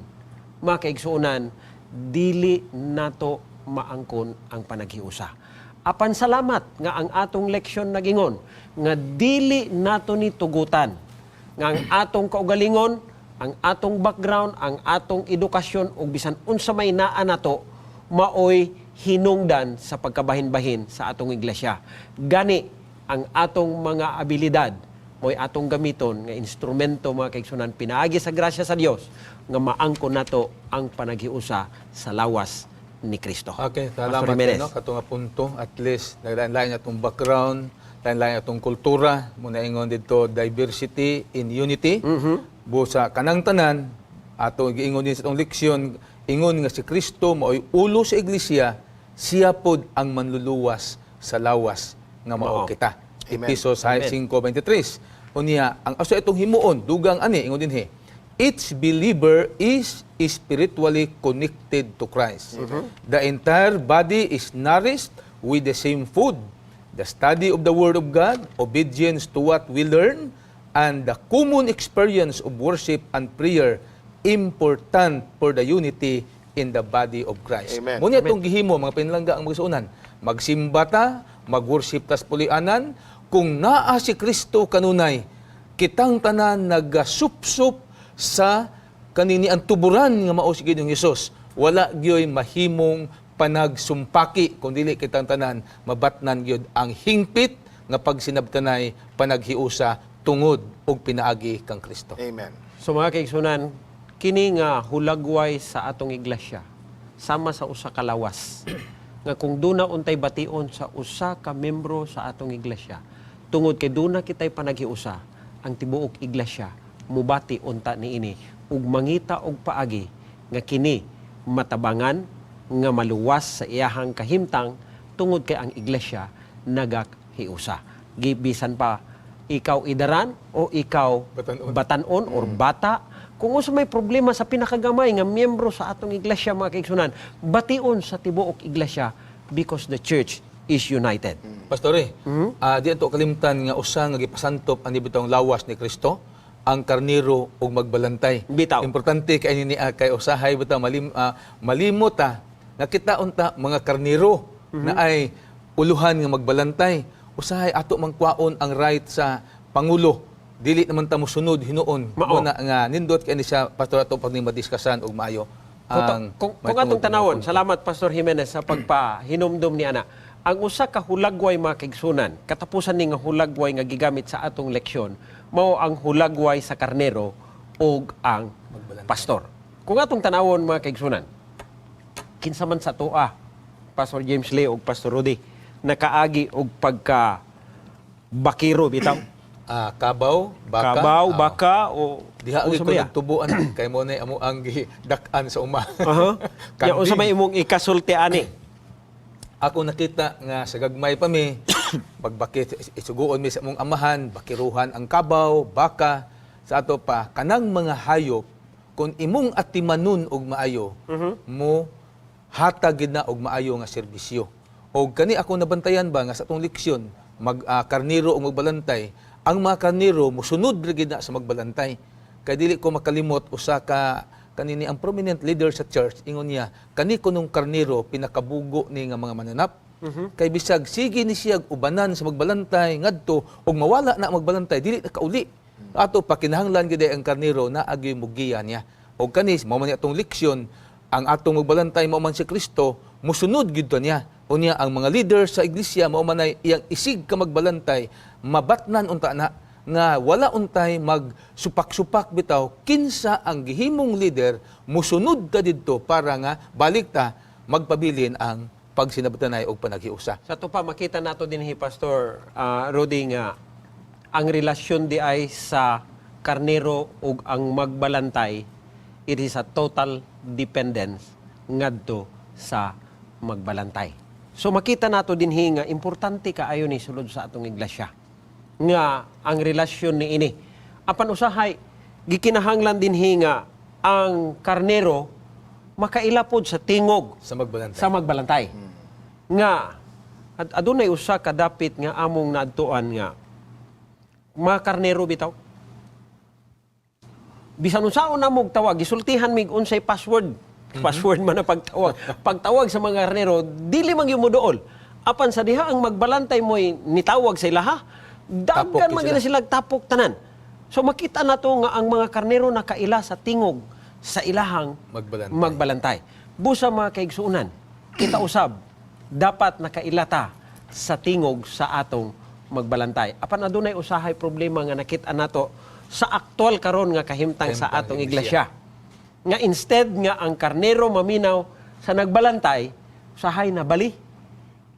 mga kaigsuunan, dili nato maangkon ang panaghiusa. Apan salamat nga ang atong leksyon nagingon nga dili nato ni tugutan nga ang atong kaugalingon, ang atong background, ang atong edukasyon ug bisan unsa may naa nato maoy hinungdan sa pagkabahin-bahin sa atong iglesia. Gani ang atong mga abilidad mo'y atong gamiton nga instrumento mga kaigsunan pinaagi sa grasya sa Dios nga maangkon nato ang panaghiusa sa lawas ni Kristo. Okay, salamat no katong punto, at least lain-lain atong background, lain-lain atong kultura, muna ingon dito diversity in unity. Busa kanang tanan ato giingon din sa atong leksyon, ingon nga si Kristo maoy ulo sa iglesia, siya pod ang manluluwas sa lawas nga mao kita. Efesos 5:23. Unya ang aso itong himuon dugang ani ingon dinhi, each believer is spiritually connected to Christ. The entire body is nourished with the same food. The study of the Word of God, obedience to what we learn, and the common experience of worship and prayer, important for the unity in the body of Christ. Amen. Muna itong gihimo, mga pinlangga ang magsuunan. Magsimba ta, mag-worship tas pulianan, kung naa si Kristo kanunay, kitang tanan nagasupsup sa kanini ang tuburan nga mao si Ginoong Hesus. Wala gyoy mahimong panagsumpaki kung dili kitang tanan mabatnan gyud ang hingpit nga pagsinabtanay panaghiusa tungod og pinaagi kang Kristo. Amen. So mga kaigsunan, kini nga hulagway sa atong iglesia sama sa usa ka lawas nga kung duna untay bation sa usa ka membro sa atong iglesia tungod kay duna kitay panaghiusa ang tibuok iglesia mubati unta niini ug mangita og paagi nga kini matabangan nga maluwas sa iyahang kahimtang tungod kay ang iglesia nagakhiusa. Gibisan pa ikaw idaran o ikaw batanon or bata, kung usa may problema sa pinakagamay nga miyembro sa atong iglesia mga kaigsunan, bation sa tibuok iglesia because the church is united. Pastore, di ato kalimtan nga usa nga gipasantop ani bitong lawas ni Kristo, ang karnero ug magbalantay. Bitaw. Importante kay ni kay usahay bitaw malimot nakita unta mga karnero na ay uluhan nga magbalantay. Usahay ato mangkwaon ang right sa pangulo. Dili naman ta mosunod hinuon. Mao na nga nindot kay ni siya pastor ato pag ni madiskasan og maayo. ang Kung atong tanawon, salamat Pastor Jimenez sa pagpahinumdum ni ana. Ang usa ka hulagway mga kaigsunan, katapusan ni nga hulagway nga gigamit sa atong leksyon, mao ang hulagway sa karnero ug ang pastor. Kung atong tanawon mga kaigsunan, kinsa man sa toa, Pastor James Lee ug Pastor Rudy, nakaagi og pagka bakiro bitaw. Kabaw, baka. Kabaw, baka o Diha unsa ko ba ya? nagtubuan kay mo na amo ang gidak-an sa uma. Ya unsa may imong ikasulti ani? Ako nakita nga sa gagmay pa mi, pagbakit isuguon mi sa among amahan, bakiruhan ang kabaw, baka, sa ato pa kanang mga hayop kung imong atimanon og maayo, mo hatag gid na og maayo nga serbisyo. Og kani ako nabantayan ba nga sa atong leksyon, karniro o magbalantay, ang mga karniro mosunod ra gid na sa magbalantay. Kay dili ko makalimot usa ka kanini ang prominent leader sa church ingon niya kani kunong karniro pinakabugo ni nga mga mananap. Kay bisag sige ni siya ubanan sa magbalantay ngadto og mawala na magbalantay dili na kauli. Ato pa kinahanglan gid ang karniro na agi mugiya niya. Og kani mao man atong leksyon ang atong magbalantay mao man si Kristo mosunod gid niya. Unya ang mga leader sa iglesia mao man ay iyang isig ka magbalantay mabatnan unta na nga wala untay magsupak-supak bitaw kinsa ang gihimong leader musunod ta didto para nga balik ta magpabilin ang pagsinabatanay og panaghiusa. Sa to pa makita nato dinhi Pastor Rudy nga ang relasyon di ay sa karnero ug ang magbalantay, it is a total dependence ngadto sa magbalantay. So makita nato dinhi nga importante kaayo ni sulod sa atong iglesia nga ang relasyon ni ini. Apan usahay gikinahanglan dinhi nga ang karnero makailapod sa tingog Sa magbalantay. sa magbalantay. Nga adunay usa ka dapit nga among naadtuan nga mga karnero bitaw. Bisan unsaon namog tawag, gisultihan mig unsay password. Password man na pagtawag. Pagtawag sa mga karnero, dili man gyud moduol. Apan sa diha ang magbalantay mo'y nitawag sa ilaha, daghan man gyud sila tapok tanan. So makita nato nga ang mga karnero nakaila sa tingog sa ilahang magbalantay. Busa mga kaigsuunan, kita usab dapat nakailata sa tingog sa atong magbalantay. Apan adunay usahay problema nga nakita nato sa aktual karon nga kahimtang sa atong iglesia. Nga instead nga ang karnero maminaw sa nagbalantay, usahay na bali.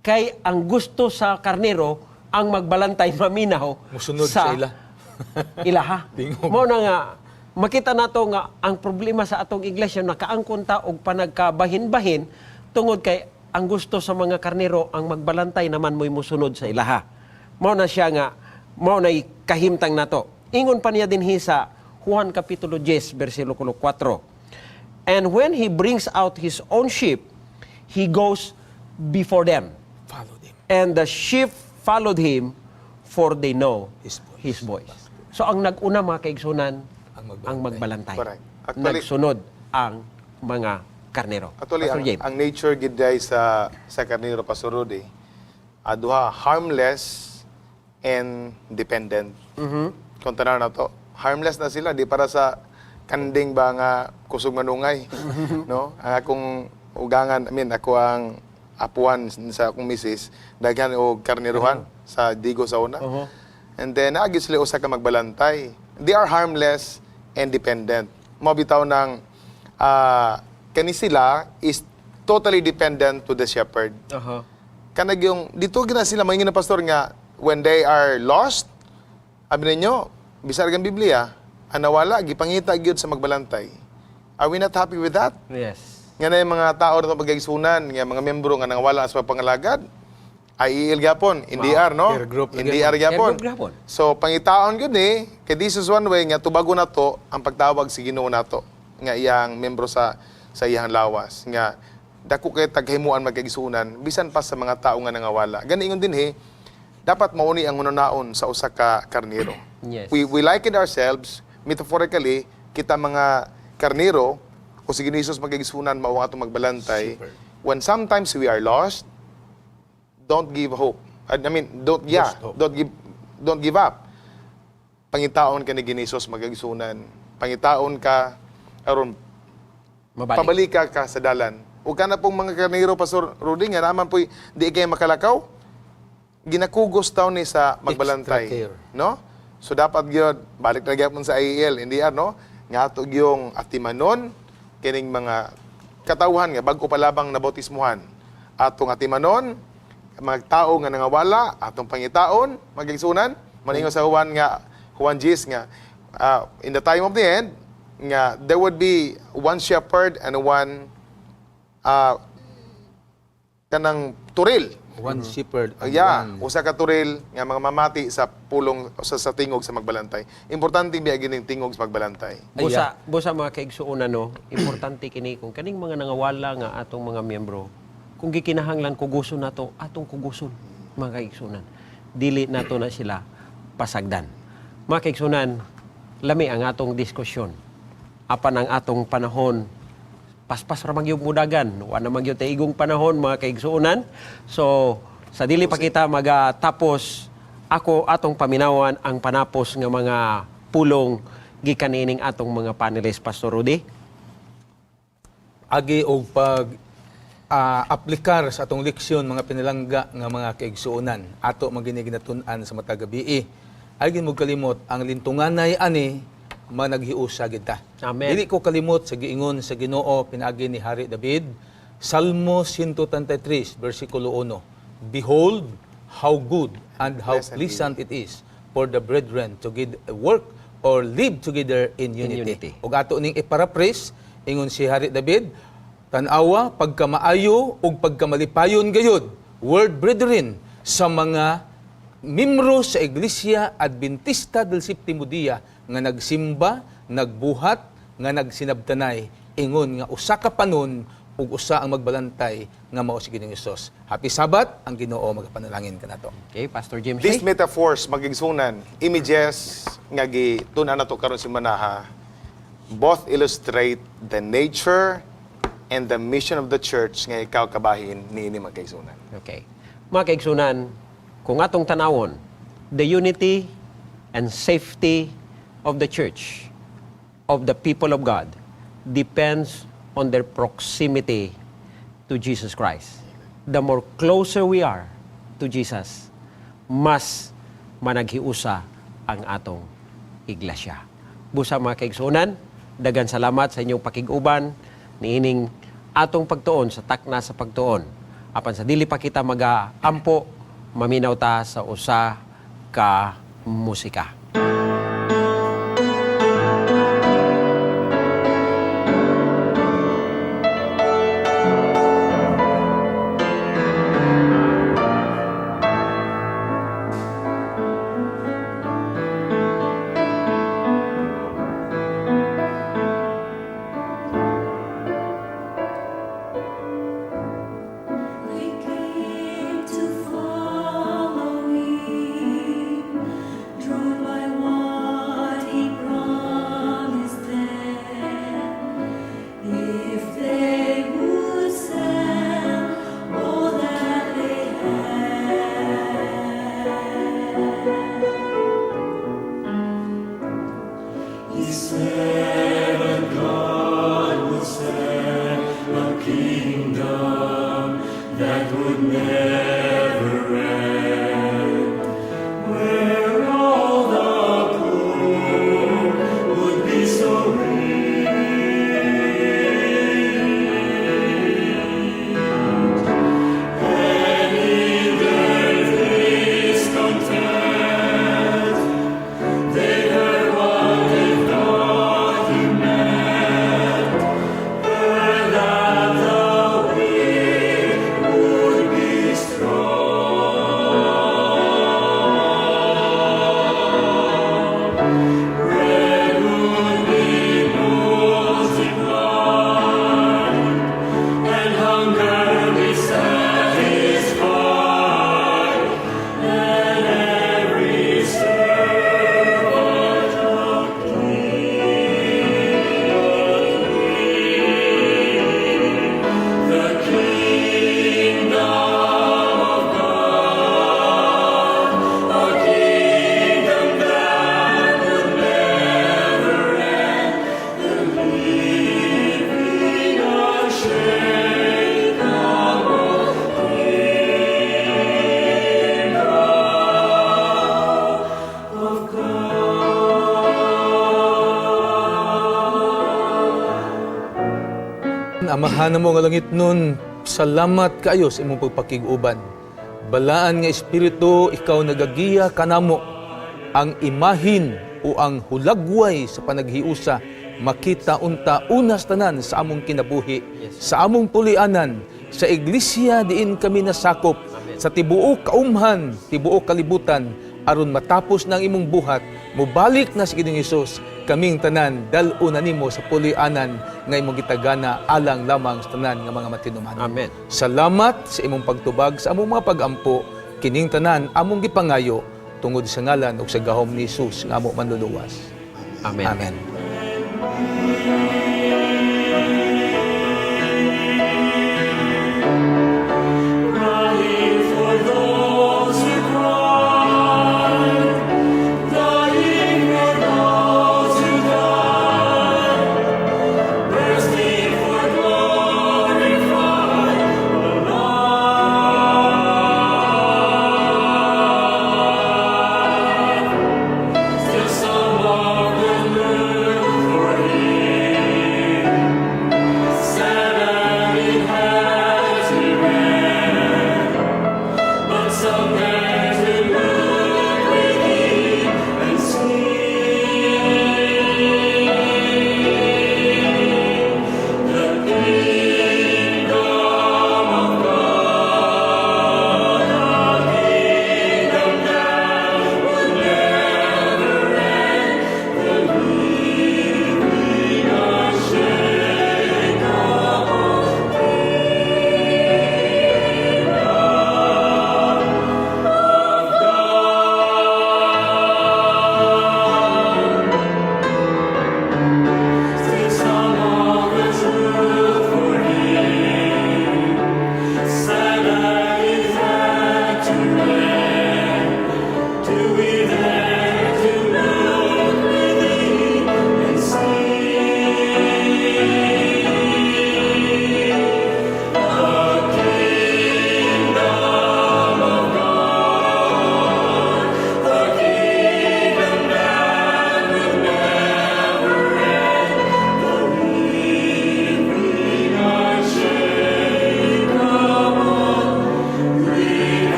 Kay ang gusto sa karnero ang magbalantay maminaw Musunod sa sa ila. ilaha. Tingog. Mao na nga makita nato nga ang problema sa atong iglesia nakaangkon ta og panagkabahin-bahin tungod kay ang gusto sa mga karnero ang magbalantay naman mo'y musunod sa ilaha. Mao na siya nga mao na kahimtang nato. Ingon pa niya dinhi sa Juan kapitulo 10 bersikulo 4. And when he brings out his own sheep, he goes before them. Follow them. And the sheep followed him, for they know His voice. his voice. So ang nag-una mga kaigsunan, Ang ang magbalantay. Correct. Actually- Nagsunod ang mga karnero. Actually, Pastor James. ang nature gid day sa karnero Pastor Rudy, duha harmless and dependent. Kung tanaw na to, harmless na sila di para sa kanding ba nga kusog manungay, no? Akong ugangan, ako ang apuan sa akong misis, daghan og karneruhan sa Digo sa una. And then naagi sila usa ka magbalantay. They are harmless and dependent. Mabitaw ng kani sila is totally dependent to the shepherd. Kanag yung dito gina sila maingin na pastor nga when they are lost, abi ninyo bisag ang Biblia, nawala gipangita gyud sa magbalantay. Are we not happy with that? Yes. Nga na yung mga tao na pagkaigsunan, nga mga membro nga nangawala sa pangalagad, IEL gyapon, NDR, no? Peer group na NDR gyapon. Peer group gyapon. So, pangitaon yun kay this is one way nga tubago na to ang pagtawag sa Ginoo nato nga iyang membro sa iyang lawas. Nga, dako kay taghimuan magkaigsunan, bisan pa sa mga tao nga nangawala. Gani ingon din dapat mauni ang ununaon sa usa ka karnero. Yes. We liken ourselves, metaphorically, kita mga karnero, o si Ginisos magigisunan, mao atong magbalantay. Super. When sometimes we are lost, don't give hope. Don't give up. Pangitaon ka ni Ginisos magigisunan. Pangitaon ka aron Mabalik. Pabalika ka sa dalan. Huwag ka na pong mga kaniro, Pastor Rudy, nga naman po, di kayo makalakaw. Ginakugos taon ni sa magbalantay. Extra care. No? So dapat yun, balik na gyapon sa IEL, hindi no? Nga ito yung atimanon, kining mga katawhan nga, bago palabang nabautismuhan. Atong atimanon, mga tao nga nangawala, atong pangitaon, magigsunan, maningo sa Juan Gis nga, in the time of the end, nga there would be one shepherd and one kanang turil. One shepherd and one... Usa ka turil nga mga mamati sa pulong sa tingog sa magbalantay. Importante biya gining tingog sa magbalantay. Busa mga kaigsuunan no, importante kini kung kaning mga nangawala nga atong mga miyembro, kung gikinahanglan kuguson nato, atong kuguson mga kaigsuunan. Dili nato na sila pasagdan. Mga kaigsuunan, lami ang atong diskusyon. Apan ang atong panahon paspas ra magyud mudagan, wa na magyud taigong panahon mga kaigsuunan. So sa dili pa kita magatapos, ako atong paminawan ang panapos nga mga pulong gikan ining atong mga panelists, Pastor Rudy. Agi og pag aplikar sa atong leksyon mga pinalangga nga mga kaigsuonan ato magiginatun-an sa matag gabi. Ay mo kalimot ang lintunganay ani managhiusa gid ta. Amen. Dili ko kalimot sa giingon sa Ginoo pinaagi ni Hari David, Salmo 133 bersikulo 1. Behold how good and how pleasant it is for the brethren to work or live together in unity. Ug ato ning iparaphrase ingon si Hari David, tan-awa pagkamaayo ug pagkamalipayon gayud, word brethren sa mga miyembro sa Iglesia Adventista del Séptimo Día nga nagsimba, nagbuhat, nga nagsinabtanay, ingon nga usa ka panon ug usa ang magbalantay nga mao si Ginoong Hesus. Happy Sabbath, ang Ginoo magapanalangin kanato. Okay, Pastor James. These metaphors magigsunan, images nga gitun-an nato karon si Manaha, both illustrate the nature and the mission of the church nga ikaw kabahin niini magkaigsunan. Okay. Mga kaigsunan, kung atong tanawon, the unity and safety of the church, of the people of God, depends on their proximity to Jesus Christ. The more closer we are to Jesus, mas managhiusa ang atong iglesia. Busa mga kaigsunan, dagan salamat sa inyong pakiguban niining atong pagtuon sa Takna sa Pagtuon. Apan sa dili pa kita mag-aampo, maminaw ta sa usa ka musika. Drawn by Amahan mo nga langit nun, salamat kaayo sa imong pagpakig-uban. Balaan nga Espiritu, ikaw nagagiya kanamo. Ang imahin o ang hulagway sa panaghiusa, makita unta unas tanan sa among kinabuhi, sa among pulianan, sa iglesia diin kami nasakop, sa tibuok kaumhan, tibuok kalibutan, aron matapos ng imong buhat, mubalik na si Ginoong Hesus, kaming tanan dal-una nimo sa pulianan nga imong gitagana alang lamang sa tanan nga mga matinuman. Amen. Salamat sa imong pagtubag sa among mga pag-ampo, kining tanan among gipangayo tungod sa ngalan ug sa gahom ni Hesus nga amo manluluwas. Amen. Amen.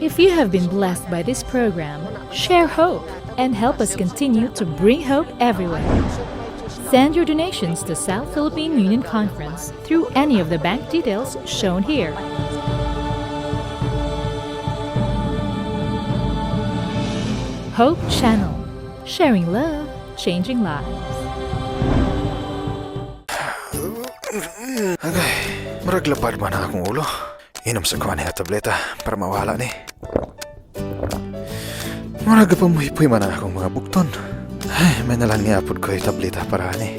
If you have been blessed by this program, share hope and help us continue to bring hope everywhere. Send your donations to South Philippine Union Conference through any of the bank details shown here. Hope Channel, sharing love, changing lives. Agay, maraglapad man ang akong ulo. Inom sa kuha niya tableta para mawala ni. Maraga pa muhipoy man ang akong mga bukton. Ay, may nalang niapod ko yung tableta para ni.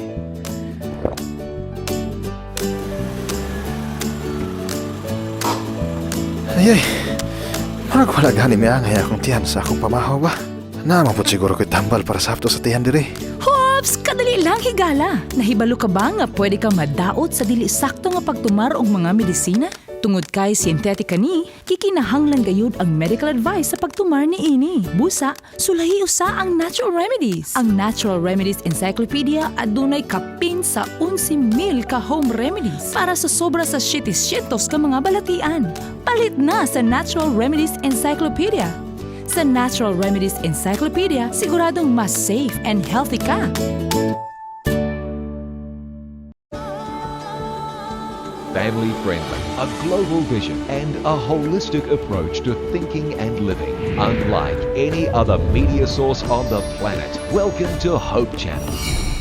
Ayay, marag wala gani may angay akong tiyan sa akong pamahaw ba? Naamapot siguro ko'y tambal para sapto sa tiyan diri. Hops! Kadali lang higala! Nahibalo ka ba nga pwede ka madaot sa dili sakto nga pagtumar og mga medisina? Tungod kay sintetika ni, kikinahanglan gayud ang medical advice sa pagtumar ni ini. Busa, sulahi usa ang natural remedies. Ang Natural Remedies Encyclopedia adunay kapin sa 11,000 ka home remedies para sa sobra sa syetisyentos ka mga balatian. Palit na sa Natural Remedies Encyclopedia. Sa Natural Remedies Encyclopedia, siguradong mas safe and healthy ka. Family-friendly, a global vision, and a holistic approach to thinking and living. Unlike any other media source on the planet, welcome to Hope Channel.